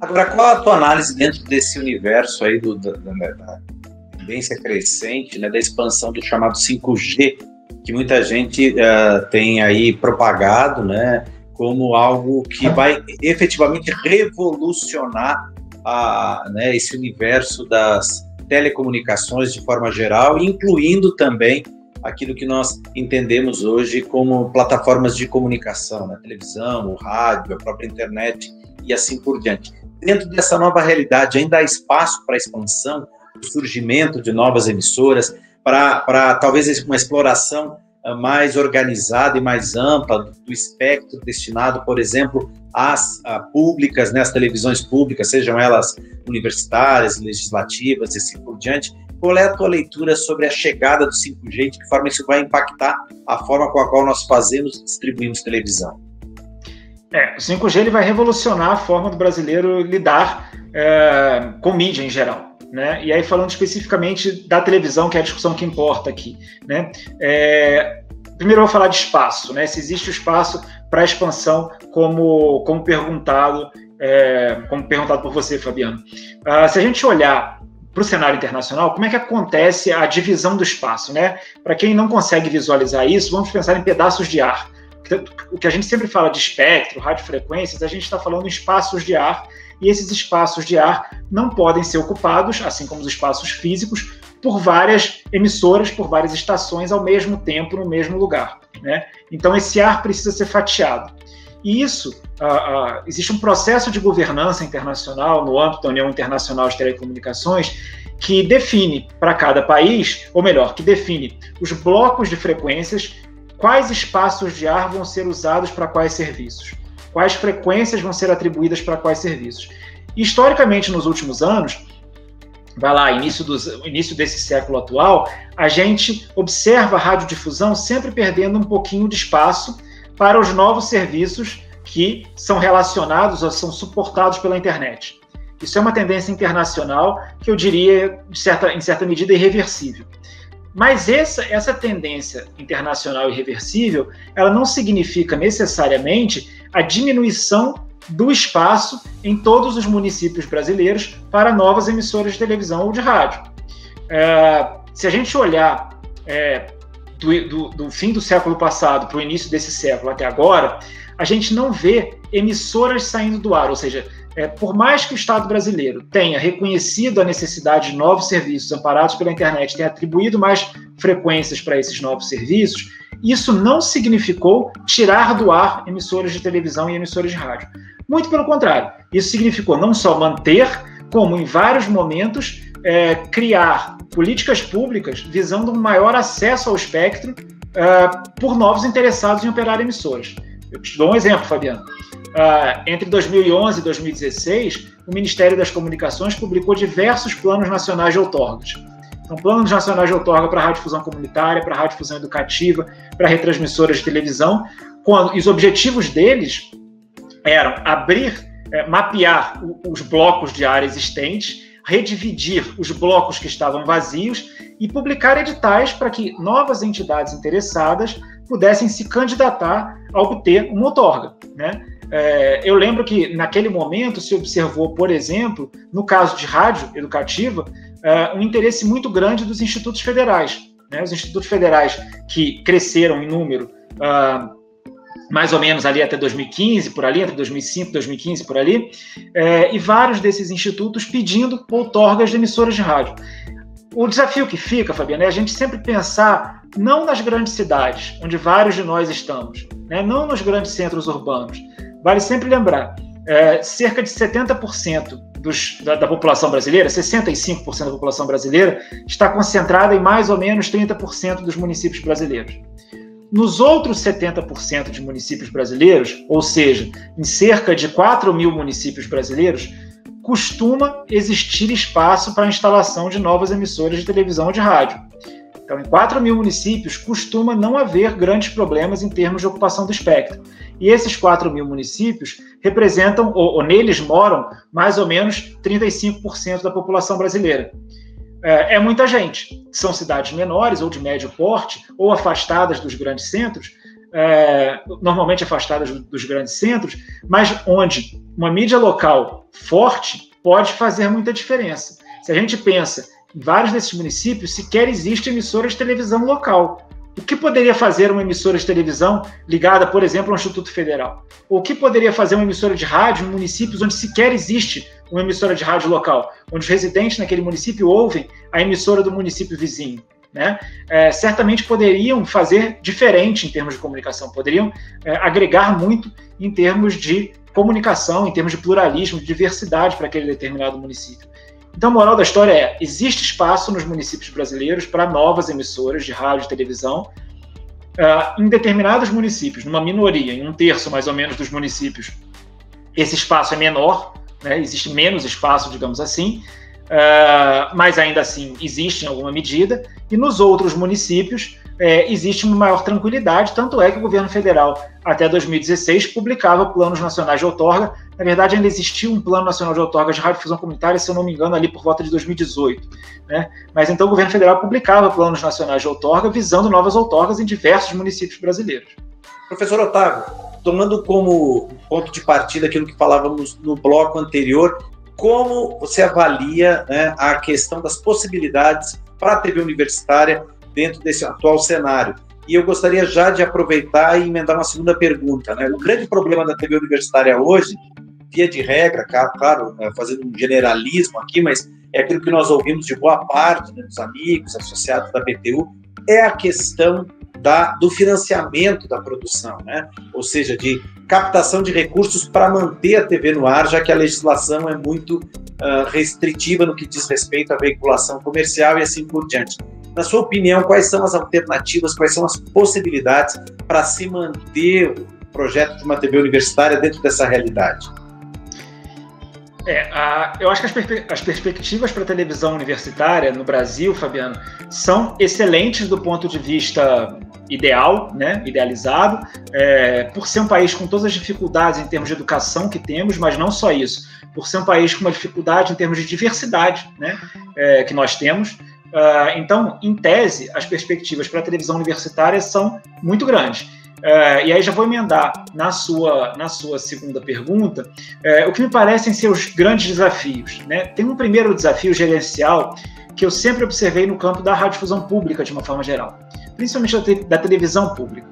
Agora, qual a tua análise dentro desse universo aí da tendência crescente, né, da expansão do chamado 5G, que muita gente tem aí propagado, né, como algo que vai efetivamente revolucionar né, esse universo das telecomunicações de forma geral, incluindo também aquilo que nós entendemos hoje como plataformas de comunicação, né, televisão, o rádio, a própria internet e assim por diante. Dentro dessa nova realidade, ainda há espaço para a expansão, o surgimento de novas emissoras, para talvez uma exploração mais organizada e mais ampla do espectro destinado, por exemplo, às públicas, né, às televisões públicas, sejam elas universitárias, legislativas e assim por diante. Qual é a tua leitura sobre a chegada do 5G, de que forma isso vai impactar a forma com a qual nós fazemos e distribuímos televisão? O 5G ele vai revolucionar a forma do brasileiro lidar com mídia em geral, né? E aí, falando especificamente da televisão, que é a discussão que importa aqui, né? Primeiro eu vou falar de espaço, né? Se existe o espaço para expansão, como perguntado por você, Fabiano. Se a gente olhar para o cenário internacional, como é que acontece a divisão do espaço, né? Para quem não consegue visualizar isso, vamos pensar em pedaços de ar. O que a gente sempre fala de espectro, radiofrequências, a gente está falando em espaços de ar, e esses espaços de ar não podem ser ocupados, assim como os espaços físicos, por várias emissoras, por várias estações ao mesmo tempo, no mesmo lugar, né? Então esse ar precisa ser fatiado. E isso, existe um processo de governança internacional, no âmbito da União Internacional de Telecomunicações, que define para cada país, ou melhor, que define os blocos de frequências, quais espaços de ar vão ser usados para quais serviços, quais frequências vão ser atribuídas para quais serviços. E, historicamente, nos últimos anos, início desse século atual, a gente observa a radiodifusão sempre perdendo um pouquinho de espaço para os novos serviços que são relacionados ou são suportados pela internet. Isso é uma tendência internacional que eu diria, em certa medida, irreversível. Mas essa tendência internacional irreversível, ela não significa necessariamente a diminuição do espaço em todos os municípios brasileiros para novas emissoras de televisão ou de rádio. Se a gente olhar do fim do século passado para o início desse século até agora, a gente não vê emissoras saindo do ar, ou seja, por mais que o Estado brasileiro tenha reconhecido a necessidade de novos serviços amparados pela internet, tenha atribuído mais frequências para esses novos serviços, isso não significou tirar do ar emissoras de televisão e emissoras de rádio. Muito pelo contrário, isso significou não só manter, como em vários momentos criar políticas públicas visando um maior acesso ao espectro por novos interessados em operar emissoras. Eu te dou um exemplo, Fabiano. entre 2011 e 2016, o Ministério das Comunicações publicou diversos planos nacionais de outorgas. Então, planos nacionais de outorga para radiodifusão comunitária, para radiodifusão educativa, para retransmissoras de televisão, e os objetivos deles eram mapear os blocos de área existentes, redividir os blocos que estavam vazios e publicar editais para que novas entidades interessadas pudessem se candidatar a obter uma outorga, né? Eu lembro que, naquele momento, se observou, por exemplo, no caso de rádio educativa, um interesse muito grande dos institutos federais, né? Os institutos federais que cresceram em número mais ou menos ali até 2015, por ali, entre 2005 e 2015, por ali, e vários desses institutos pedindo outorgas de emissoras de rádio. O desafio que fica, Fabiana, é a gente sempre pensar não nas grandes cidades, onde vários de nós estamos, né? Não nos grandes centros urbanos. Vale sempre lembrar, cerca de 70% da população brasileira, 65% da população brasileira, está concentrada em mais ou menos 30% dos municípios brasileiros. Nos outros 70% de municípios brasileiros, ou seja, em cerca de 4 mil municípios brasileiros, costuma existir espaço para a instalação de novas emissoras de televisão ou de rádio. Então, em 4 mil municípios, costuma não haver grandes problemas em termos de ocupação do espectro. E esses 4 mil municípios representam, ou neles moram, mais ou menos 35% da população brasileira. É muita gente. São cidades menores, ou de médio porte, ou afastadas dos grandes centros, normalmente afastadas dos grandes centros, mas onde uma mídia local forte pode fazer muita diferença. Se a gente pensa em vários desses municípios, sequer existe emissora de televisão local. O que poderia fazer uma emissora de televisão ligada, por exemplo, ao Instituto Federal? Ou o que poderia fazer uma emissora de rádio em municípios onde sequer existe uma emissora de rádio local, onde os residentes naquele município ouvem a emissora do município vizinho, né? Certamente poderiam fazer diferente em termos de comunicação, poderiam agregar muito em termos de comunicação, em termos de pluralismo, de diversidade para aquele determinado município. Então, a moral da história existe espaço nos municípios brasileiros para novas emissoras de rádio e televisão. Em determinados municípios, numa minoria, em 1/3 mais ou menos dos municípios, esse espaço é menor, né? Existe menos espaço, digamos assim, mas ainda assim existe em alguma medida, e nos outros municípios existe uma maior tranquilidade, tanto é que o governo federal, até 2016, publicava planos nacionais de outorga. Na verdade, ainda existia um plano nacional de outorga de radiodifusão comunitária, se eu não me engano, ali por volta de 2018. Né? Mas então o governo federal publicava planos nacionais de outorga visando novas outorgas em diversos municípios brasileiros. Professor Otávio, tomando como ponto de partida aquilo que falávamos no bloco anterior, como você avalia, né, a questão das possibilidades para a TV universitária dentro desse atual cenário? E eu gostaria já de aproveitar e emendar uma segunda pergunta, né? O grande problema da TV universitária hoje, via de regra, claro, fazendo um generalismo aqui, mas é aquilo que nós ouvimos de boa parte, né, dos amigos, associados da BTU, é a questão do financiamento da produção, né? Ou seja, de captação de recursos para manter a TV no ar, já que a legislação é muito restritiva no que diz respeito à veiculação comercial e assim por diante. Na sua opinião, quais são as alternativas, quais são as possibilidades para se manter o projeto de uma TV universitária dentro dessa realidade? Eu acho que as perspectivas para a televisão universitária no Brasil, Fabiano, são excelentes do ponto de vista ideal, né, idealizado, por ser um país com todas as dificuldades em termos de educação que temos, mas não só isso, por ser um país com uma dificuldade em termos de diversidade, né, que nós temos. Então, em tese, as perspectivas para a televisão universitária são muito grandes. E aí já vou emendar na sua segunda pergunta o que me parecem ser os grandes desafios, né? Tem um primeiro desafio gerencial que eu sempre observei no campo da radiodifusão pública, de uma forma geral, principalmente da televisão pública.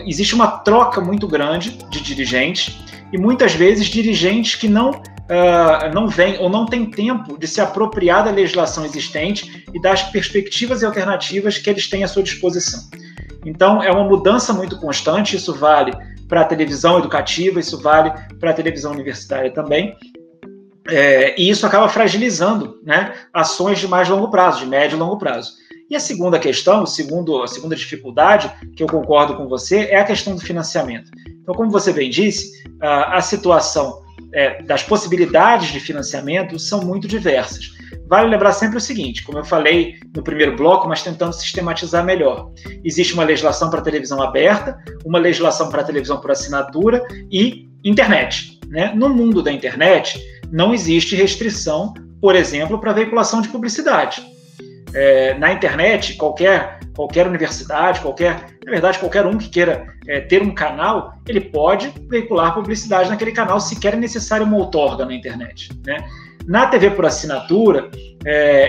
Existe uma troca muito grande de dirigentes e muitas vezes dirigentes que não vêm ou não têm tempo de se apropriar da legislação existente e das perspectivas e alternativas que eles têm à sua disposição. Então, é uma mudança muito constante, isso vale para a televisão educativa, isso vale para a televisão universitária também, e isso acaba fragilizando, né, ações de mais longo prazo, de médio e longo prazo. E a segunda questão, a segunda dificuldade, que eu concordo com você, é a questão do financiamento. Então, como você bem disse, a situação das possibilidades de financiamento são muito diversas. Vale lembrar sempre o seguinte, como eu falei no primeiro bloco, mas tentando sistematizar melhor. Existe uma legislação para televisão aberta, uma legislação para televisão por assinatura e internet, né? No mundo da internet, não existe restrição, por exemplo, para veiculação de publicidade. Na internet, qualquer universidade, na verdade, qualquer um que queira ter um canal, ele pode veicular publicidade naquele canal, sequer é necessário uma outorga na internet, né? Na TV por assinatura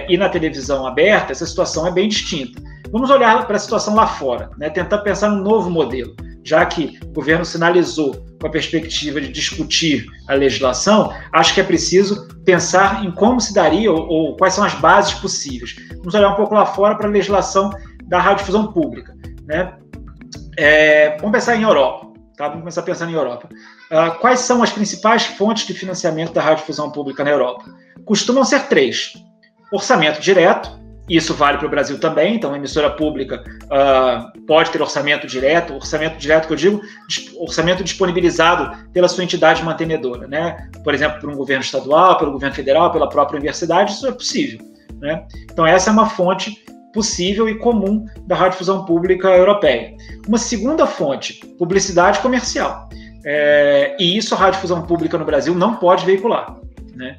e na televisão aberta, essa situação é bem distinta. Vamos olhar para a situação lá fora, né? Tentar pensar num novo modelo, já que o governo sinalizou com a perspectiva de discutir a legislação, acho que é preciso pensar em como se daria ou quais são as bases possíveis. Vamos olhar um pouco lá fora para a legislação da radiodifusão pública, né? Vamos pensar em Europa, tá? Vamos começar pensando em Europa. Quais são as principais fontes de financiamento da radiodifusão pública na Europa? Costumam ser 3. Orçamento direto, isso vale para o Brasil também, então a emissora pública pode ter orçamento direto que eu digo, orçamento disponibilizado pela sua entidade mantenedora, né? Por exemplo, por um governo estadual, pelo governo federal, pela própria universidade, isso é possível, né? Então essa é uma fonte possível e comum da radiodifusão pública europeia. Uma segunda fonte, publicidade comercial. E isso a radiodifusão pública no Brasil não pode veicular, né?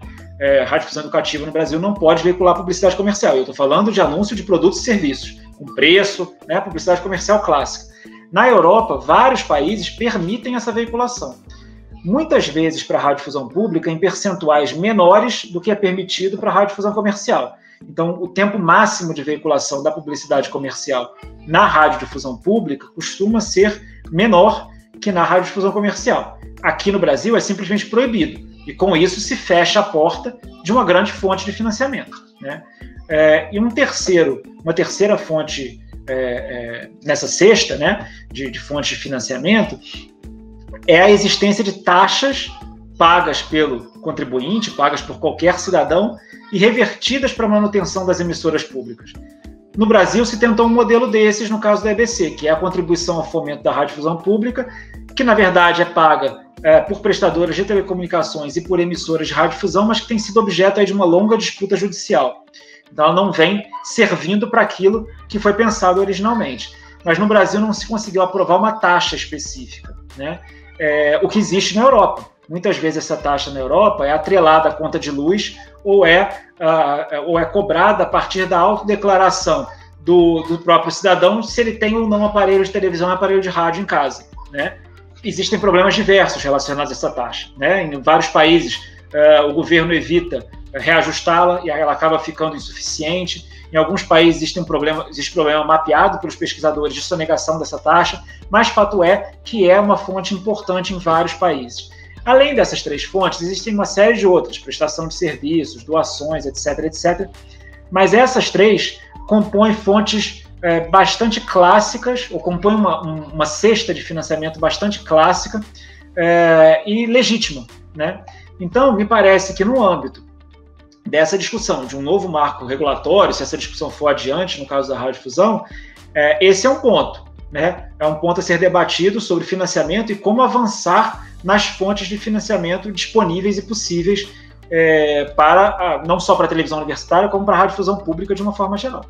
Radiodifusão educativa no Brasil não pode veicular publicidade comercial. Eu estou falando de anúncio de produtos e serviços, com preço, né? Publicidade comercial clássica. Na Europa, vários países permitem essa veiculação. Muitas vezes para a radiodifusão pública em percentuais menores do que é permitido para a radiodifusão comercial. Então, o tempo máximo de veiculação da publicidade comercial na radiodifusão pública costuma ser menor que na radiodifusão comercial. Aqui no Brasil é simplesmente proibido, e com isso se fecha a porta de uma grande fonte de financiamento, né? E uma terceira fonte nessa cesta, né, de fonte de financiamento é a existência de taxas pagas pelo contribuinte, pagas por qualquer cidadão e revertidas para a manutenção das emissoras públicas. No Brasil se tentou um modelo desses no caso da EBC, que é a contribuição ao fomento da radiodifusão pública, que na verdade é paga por prestadoras de telecomunicações e por emissoras de radiodifusão, mas que tem sido objeto aí de uma longa disputa judicial. Então ela não vem servindo para aquilo que foi pensado originalmente. Mas no Brasil não se conseguiu aprovar uma taxa específica, né? O que existe na Europa. Muitas vezes essa taxa na Europa é atrelada à conta de luz ou é cobrada a partir da autodeclaração do próprio cidadão se ele tem ou não aparelho de televisão e aparelho de rádio em casa, né? Existem problemas diversos relacionados a essa taxa, né? Em vários países o governo evita reajustá-la e ela acaba ficando insuficiente. Em alguns países existe problema mapeado pelos pesquisadores de sonegação dessa taxa, mas fato é que é uma fonte importante em vários países. Além dessas 3 fontes, existem uma série de outras, prestação de serviços, doações, etc., etc. Mas essas 3 compõem fontes bastante clássicas, ou compõem uma cesta de financiamento bastante clássica e legítima, né? Então, me parece que no âmbito dessa discussão de um novo marco regulatório, se essa discussão for adiante, no caso da radiodifusão, esse é um ponto, né? É um ponto a ser debatido sobre financiamento e como avançar nas fontes de financiamento disponíveis e possíveis não só para a televisão universitária, como para a radiodifusão pública de uma forma geral.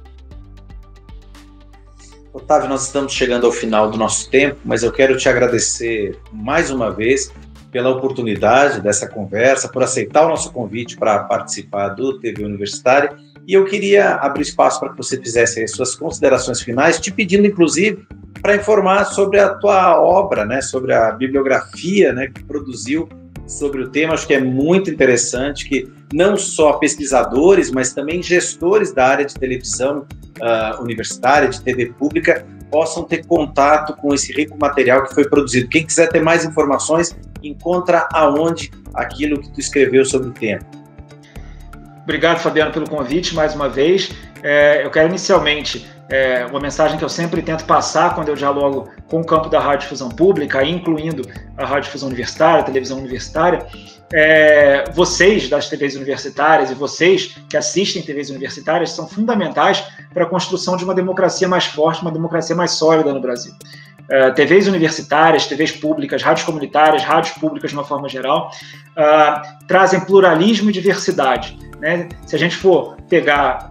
Otávio, nós estamos chegando ao final do nosso tempo, mas eu quero te agradecer mais uma vez pela oportunidade dessa conversa, por aceitar o nosso convite para participar do TV Universitária, e eu queria abrir espaço para que você fizesse as suas considerações finais, te pedindo, inclusive, para informar sobre a tua obra, né, sobre a bibliografia, né, que produziu sobre o tema. Acho que é muito interessante que não só pesquisadores, mas também gestores da área de televisão universitária, de TV pública, possam ter contato com esse rico material que foi produzido. Quem quiser ter mais informações, encontra aonde aquilo que tu escreveu sobre o tema. Obrigado, Fabiano, pelo convite mais uma vez. Eu quero inicialmente uma mensagem que eu sempre tento passar quando eu dialogo com o campo da radiodifusão pública, incluindo a radiodifusão universitária, a televisão universitária. Vocês das TVs universitárias e vocês que assistem TVs universitárias são fundamentais para a construção de uma democracia mais forte, uma democracia mais sólida no Brasil. TVs universitárias, TVs públicas, rádios comunitárias, rádios públicas de uma forma geral, trazem pluralismo e diversidade, né? Se a gente for pegar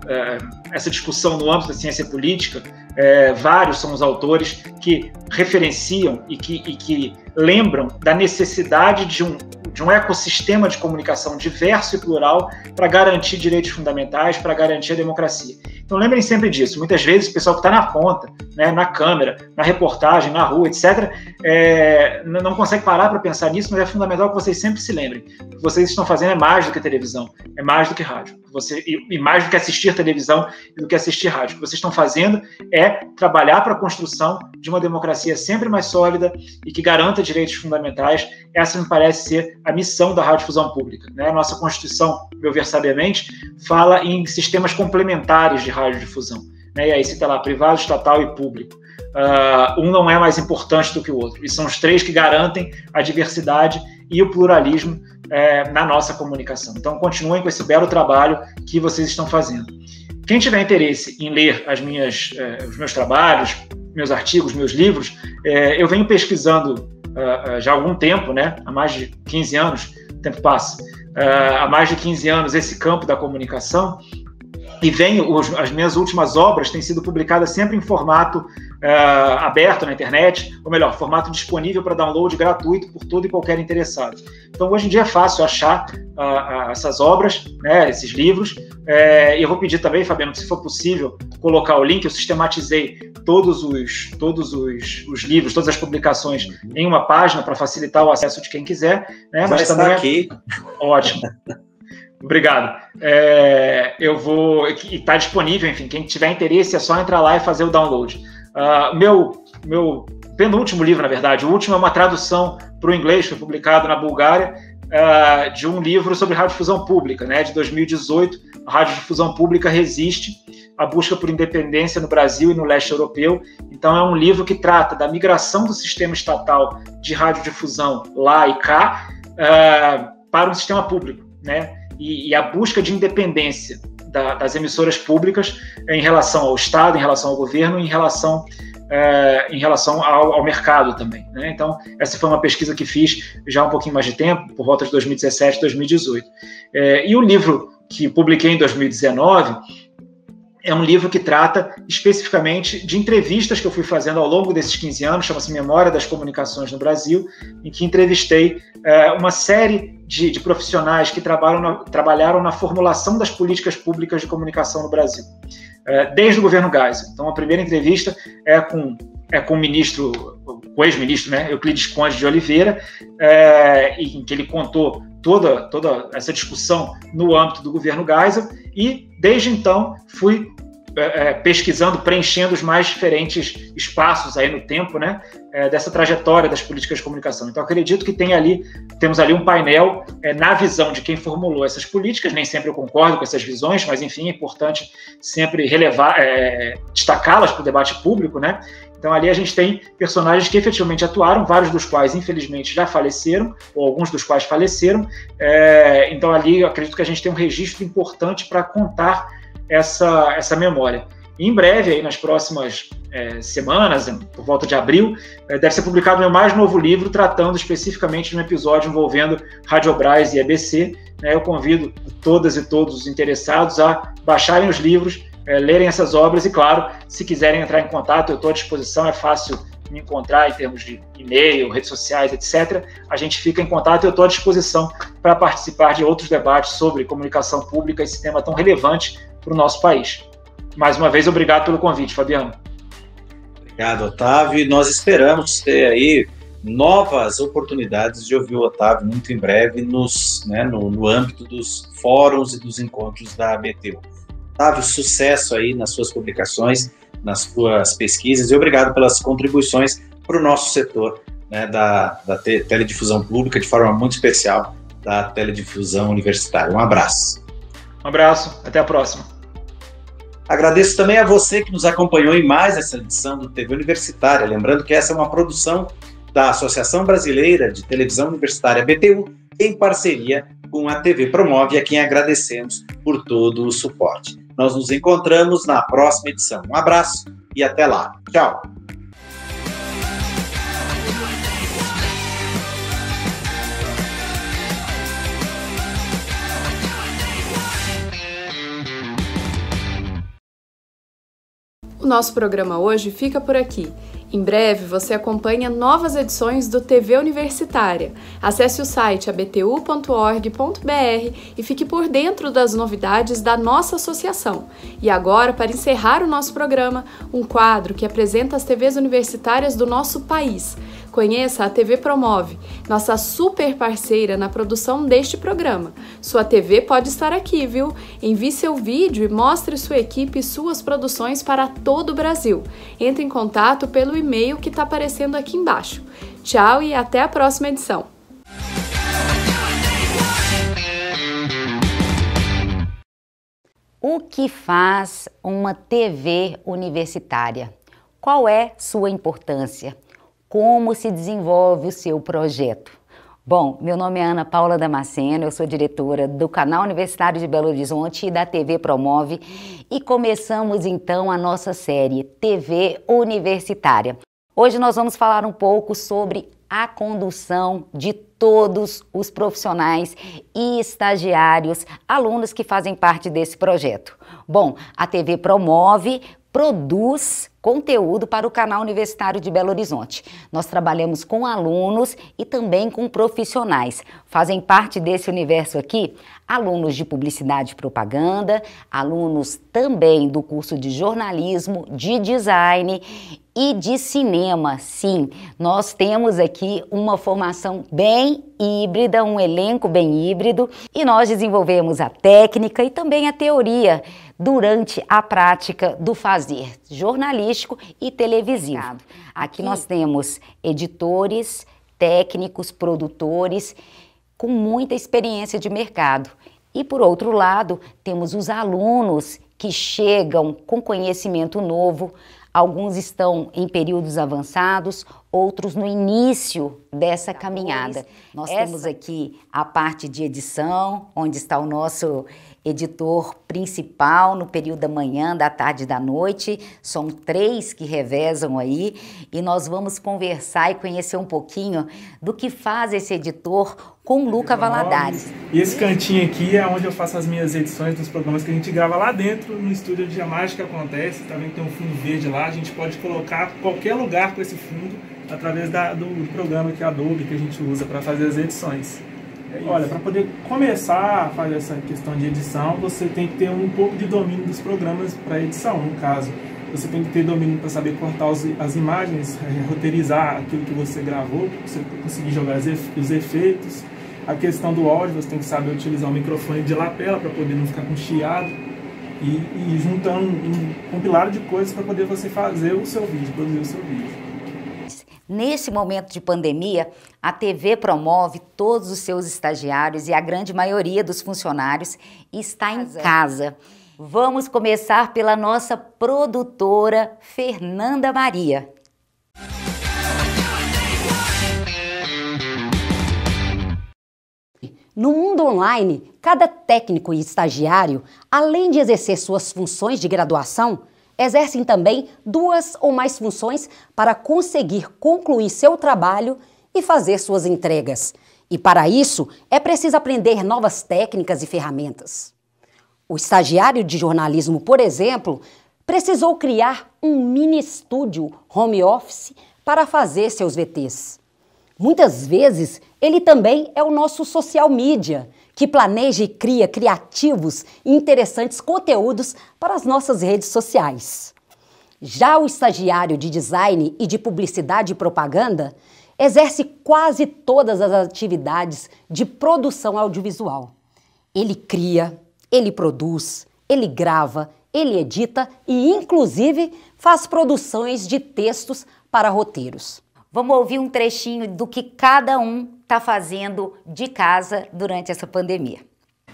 essa discussão no âmbito da ciência política, vários são os autores que referenciam e que lembram da necessidade de um ecossistema de comunicação diverso e plural para garantir direitos fundamentais, para garantir a democracia. Então lembrem sempre disso. Muitas vezes o pessoal que está na ponta, né, na câmera, na reportagem, na rua, etc., não consegue parar para pensar nisso, mas é fundamental que vocês sempre se lembrem. O que vocês estão fazendo é mais do que televisão, é mais do que rádio. E mais do que assistir televisão e do que assistir rádio. O que vocês estão fazendo é trabalhar para a construção de uma democracia sempre mais sólida e que garanta direitos fundamentais. Essa me parece ser a missão da radiodifusão pública, né? A nossa Constituição, meu ver sabiamente, fala em sistemas complementares de radiodifusão, né? E aí cita lá privado, estatal e público. Um não é mais importante do que o outro. E são os três que garantem a diversidade e o pluralismo na nossa comunicação. Então, continuem com esse belo trabalho que vocês estão fazendo. Quem tiver interesse em ler os meus trabalhos, meus artigos, meus livros, eu venho pesquisando já há algum tempo, né? Há mais de 15 anos, o tempo passa, há mais de 15 anos esse campo da comunicação, e as minhas últimas obras têm sido publicadas sempre em formato aberto na internet, ou melhor, formato disponível para download gratuito por todo e qualquer interessado. Então, hoje em dia é fácil achar essas obras, né, esses livros, e eu vou pedir também, Fabiano, que se for possível, colocar o link. Eu sistematizei todos os livros, todas as publicações em uma página para facilitar o acesso de quem quiser, né, mas também aqui. Ótimo. Obrigado. E está disponível, enfim, quem tiver interesse é só entrar lá e fazer o download. Meu penúltimo livro, na verdade, o último é uma tradução para o inglês, foi publicado na Bulgária, de um livro sobre radiodifusão pública, né, de 2018, a radiodifusão pública resiste, a busca por independência no Brasil e no leste europeu. Então é um livro que trata da migração do sistema estatal de radiodifusão lá e cá para um sistema público, né? E a busca de independência das emissoras públicas em relação ao Estado, em relação ao governo, em relação ao mercado também, né? Então, essa foi uma pesquisa que fiz já há um pouquinho mais de tempo, por volta de 2017, 2018. E o livro que publiquei em 2019 é um livro que trata especificamente de entrevistas que eu fui fazendo ao longo desses 15 anos, chama-se Memória das Comunicações no Brasil, em que entrevistei uma série de profissionais que trabalharam na formulação das políticas públicas de comunicação no Brasil, desde o governo Geisel. Então, a primeira entrevista é com o ex-ministro, né, Euclides Conde de Oliveira, em que ele contou toda essa discussão no âmbito do governo Geisel, e desde então fui pesquisando, preenchendo os mais diferentes espaços aí no tempo, né, dessa trajetória das políticas de comunicação. Então, acredito que temos ali um painel na visão de quem formulou essas políticas. Nem sempre eu concordo com essas visões, mas, enfim, é importante sempre destacá-las para o debate público, né? Então, ali a gente tem personagens que efetivamente atuaram, vários dos quais, infelizmente, já faleceram, ou alguns dos quais faleceram. Então, ali eu acredito que a gente tem um registro importante para contar essa memória. Em breve, aí, nas próximas semanas, por volta de abril, deve ser publicado o meu mais novo livro, tratando especificamente de um episódio envolvendo Radiobras e EBC. Eu convido todas e todos os interessados a baixarem os livros, lerem essas obras e, claro, se quiserem entrar em contato, eu estou à disposição, é fácil me encontrar em termos de e-mail, redes sociais, etc. A gente fica em contato e eu estou à disposição para participar de outros debates sobre comunicação pública, esse tema tão relevante para o nosso país. Mais uma vez, obrigado pelo convite, Fabiano. Obrigado, Otávio. E nós esperamos ter aí novas oportunidades de ouvir o Otávio muito em breve no âmbito dos fóruns e dos encontros da BTU. Otávio, sucesso aí nas suas publicações, nas suas pesquisas, e obrigado pelas contribuições para o nosso setor, né, da teledifusão pública, de forma muito especial da teledifusão universitária. Um abraço. Um abraço, até a próxima. Agradeço também a você que nos acompanhou em mais essa edição do TV Universitária. Lembrando que essa é uma produção da Associação Brasileira de Televisão Universitária, BTU, em parceria com a TV Promove, a quem agradecemos por todo o suporte. Nós nos encontramos na próxima edição. Um abraço e até lá. Tchau! O nosso programa hoje fica por aqui. Em breve você acompanha novas edições do TV Universitária. Acesse o site abtu.org.br e fique por dentro das novidades da nossa associação. E agora, para encerrar o nosso programa, um quadro que apresenta as TVs universitárias do nosso país. Conheça a TV Promove, nossa super parceira na produção deste programa. Sua TV pode estar aqui, viu? Envie seu vídeo e mostre sua equipe e suas produções para todo o Brasil. Entre em contato pelo e-mail que está aparecendo aqui embaixo. Tchau e até a próxima edição. O que faz uma TV universitária? Qual é sua importância? Como se desenvolve o seu projeto? Bom, meu nome é Ana Paula Damasceno, eu sou diretora do Canal Universitário de Belo Horizonte e da TV Promove e começamos então a nossa série TV Universitária. Hoje nós vamos falar um pouco sobre a condução de todos os profissionais e estagiários, alunos que fazem parte desse projeto. Bom, a TV Promove produz conteúdo para o Canal Universitário de Belo Horizonte. Nós trabalhamos com alunos e também com profissionais. Fazem parte desse universo aqui alunos de publicidade e propaganda, alunos também do curso de jornalismo, de design e de cinema. Sim, nós temos aqui uma formação bem híbrida, um elenco bem híbrido, e nós desenvolvemos a técnica e também a teoria durante a prática do fazer jornalístico e televisivo. Aqui nós temos editores, técnicos, produtores com muita experiência de mercado. E por outro lado, temos os alunos que chegam com conhecimento novo. Alguns estão em períodos avançados, outros no início dessa caminhada. Nós temos aqui a parte de edição, onde está o nosso editor principal no período da manhã, da tarde e da noite. São 3 que revezam aí e nós vamos conversar e conhecer um pouquinho do que faz esse editor com o Luca Valadares. E esse cantinho aqui é onde eu faço as minhas edições dos programas que a gente grava lá dentro, no estúdio onde a mágica acontece. Também tem um fundo verde lá, a gente pode colocar qualquer lugar com esse fundo através do programa que é Adobe, que a gente usa para fazer as edições. Olha, para poder começar a fazer essa questão de edição, você tem que ter um pouco de domínio dos programas para edição, no caso. Você tem que ter domínio para saber cortar as imagens, roteirizar aquilo que você gravou, para você conseguir jogar os efeitos. A questão do áudio, você tem que saber utilizar o microfone de lapela para poder não ficar com chiado. E juntando um compilado de coisas para poder você fazer o seu vídeo, produzir o seu vídeo. Nesse momento de pandemia, a TV Promove todos os seus estagiários e a grande maioria dos funcionários está em casa. Vamos começar pela nossa produtora Fernanda Maria. No mundo online, cada técnico e estagiário, além de exercer suas funções de graduação, exercem também 2 ou mais funções para conseguir concluir seu trabalho e fazer suas entregas. E para isso, é preciso aprender novas técnicas e ferramentas. O estagiário de jornalismo, por exemplo, precisou criar um mini estúdio home office para fazer seus VTs. Muitas vezes, ele também é o nosso social media, que planeja e cria criativos e interessantes conteúdos para as nossas redes sociais. Já o estagiário de design e de publicidade e propaganda exerce quase todas as atividades de produção audiovisual. Ele cria, ele produz, ele grava, ele edita e, inclusive, faz produções de textos para roteiros. Vamos ouvir um trechinho do que cada um está fazendo de casa durante essa pandemia.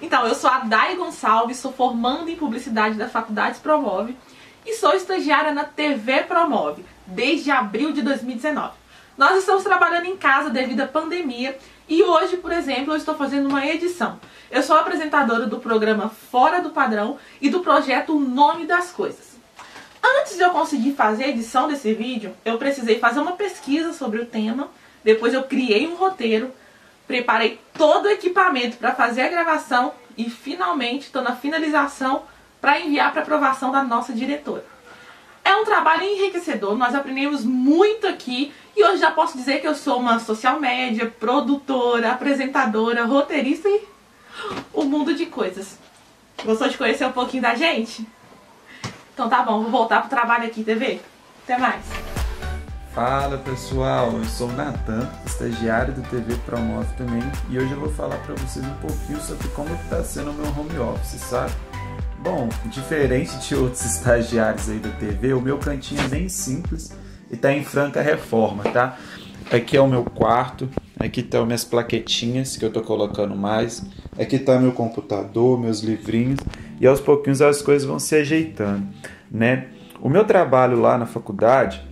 Então, eu sou a Day Gonçalves, sou formanda em publicidade da Faculdade Promove e sou estagiária na TV Promove desde abril de 2019. Nós estamos trabalhando em casa devido à pandemia e hoje, por exemplo, eu estou fazendo uma edição. Eu sou apresentadora do programa Fora do Padrão e do projeto O Nome das Coisas. Antes de eu conseguir fazer a edição desse vídeo, eu precisei fazer uma pesquisa sobre o tema, depois eu criei um roteiro, preparei todo o equipamento para fazer a gravação e finalmente estou na finalização para enviar para aprovação da nossa diretora. É É um trabalho enriquecedor, nós aprendemos muito aqui e hoje já posso dizer que eu sou uma social media, produtora, apresentadora, roteirista e um mundo de coisas. Gostou de conhecer um pouquinho da gente? Então tá bom, vou voltar pro trabalho aqui, TV. Até mais. Fala pessoal, eu sou o Nathan, estagiário do TV Promove também, e hoje eu vou falar para vocês um pouquinho sobre como está sendo o meu home office, sabe? Bom, diferente de outros estagiários aí da TV, o meu cantinho é bem simples e está em franca reforma, tá? Aqui é o meu quarto, aqui estão minhas plaquetinhas que eu estou colocando mais, aqui está meu computador, meus livrinhos, e aos pouquinhos as coisas vão se ajeitando, né? O meu trabalho lá na faculdade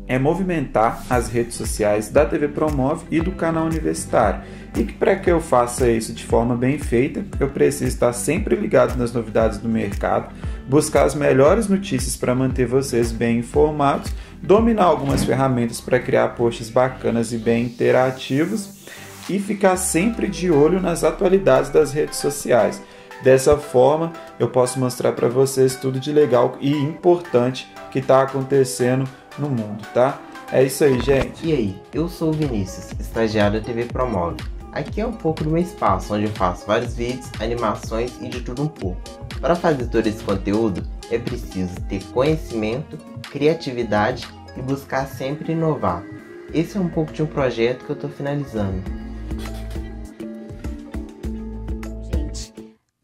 é movimentar as redes sociais da TV Promove e do canal universitário. E que para que eu faça isso de forma bem feita, eu preciso estar sempre ligado nas novidades do mercado, buscar as melhores notícias para manter vocês bem informados, dominar algumas ferramentas para criar posts bacanas e bem interativos e ficar sempre de olho nas atualidades das redes sociais. Dessa forma, eu posso mostrar para vocês tudo de legal e importante que está acontecendo no mundo, tá? É isso aí, gente. E aí, eu sou o Vinícius, estagiário da TV Promove. Aqui é um pouco do meu espaço, onde eu faço vários vídeos, animações e de tudo um pouco. Para fazer todo esse conteúdo, é preciso ter conhecimento, criatividade e buscar sempre inovar. Esse é um pouco de um projeto que eu estou finalizando. Gente,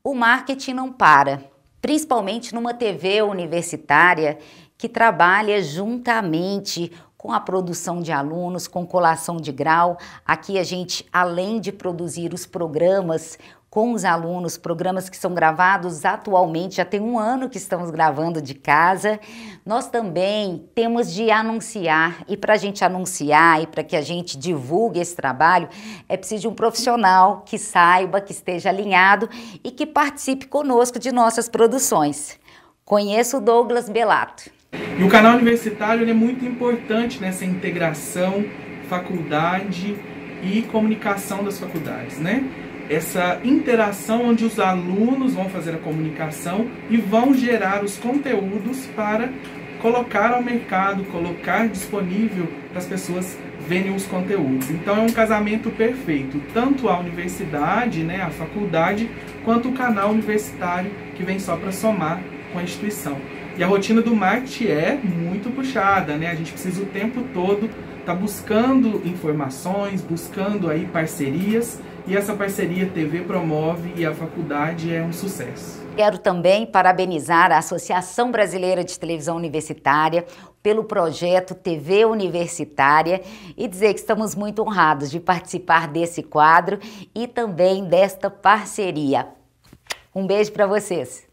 o marketing não para, principalmente numa TV universitária que trabalha juntamente com a produção de alunos, com colação de grau. Aqui a gente, além de produzir os programas com os alunos, programas que são gravados atualmente, já tem 1 ano que estamos gravando de casa, nós também temos de anunciar, e para a gente anunciar e para que a gente divulgue esse trabalho, é preciso de um profissional que saiba, que esteja alinhado e que participe conosco de nossas produções. Conheço o Douglas Belato. E o canal universitário ele é muito importante nessa integração faculdade e comunicação das faculdades, né? Essa interação onde os alunos vão fazer a comunicação e vão gerar os conteúdos para colocar ao mercado, colocar disponível para as pessoas verem os conteúdos. Então é um casamento perfeito, tanto a universidade, né, a faculdade, quanto o canal universitário que vem só para somar com a instituição. E a rotina do marketing é muito puxada, né? A gente precisa o tempo todo estar buscando informações, buscando aí parcerias, e essa parceria TV Promove e a faculdade é um sucesso. Quero também parabenizar a Associação Brasileira de Televisão Universitária pelo projeto TV Universitária e dizer que estamos muito honrados de participar desse quadro e também desta parceria. Um beijo para vocês!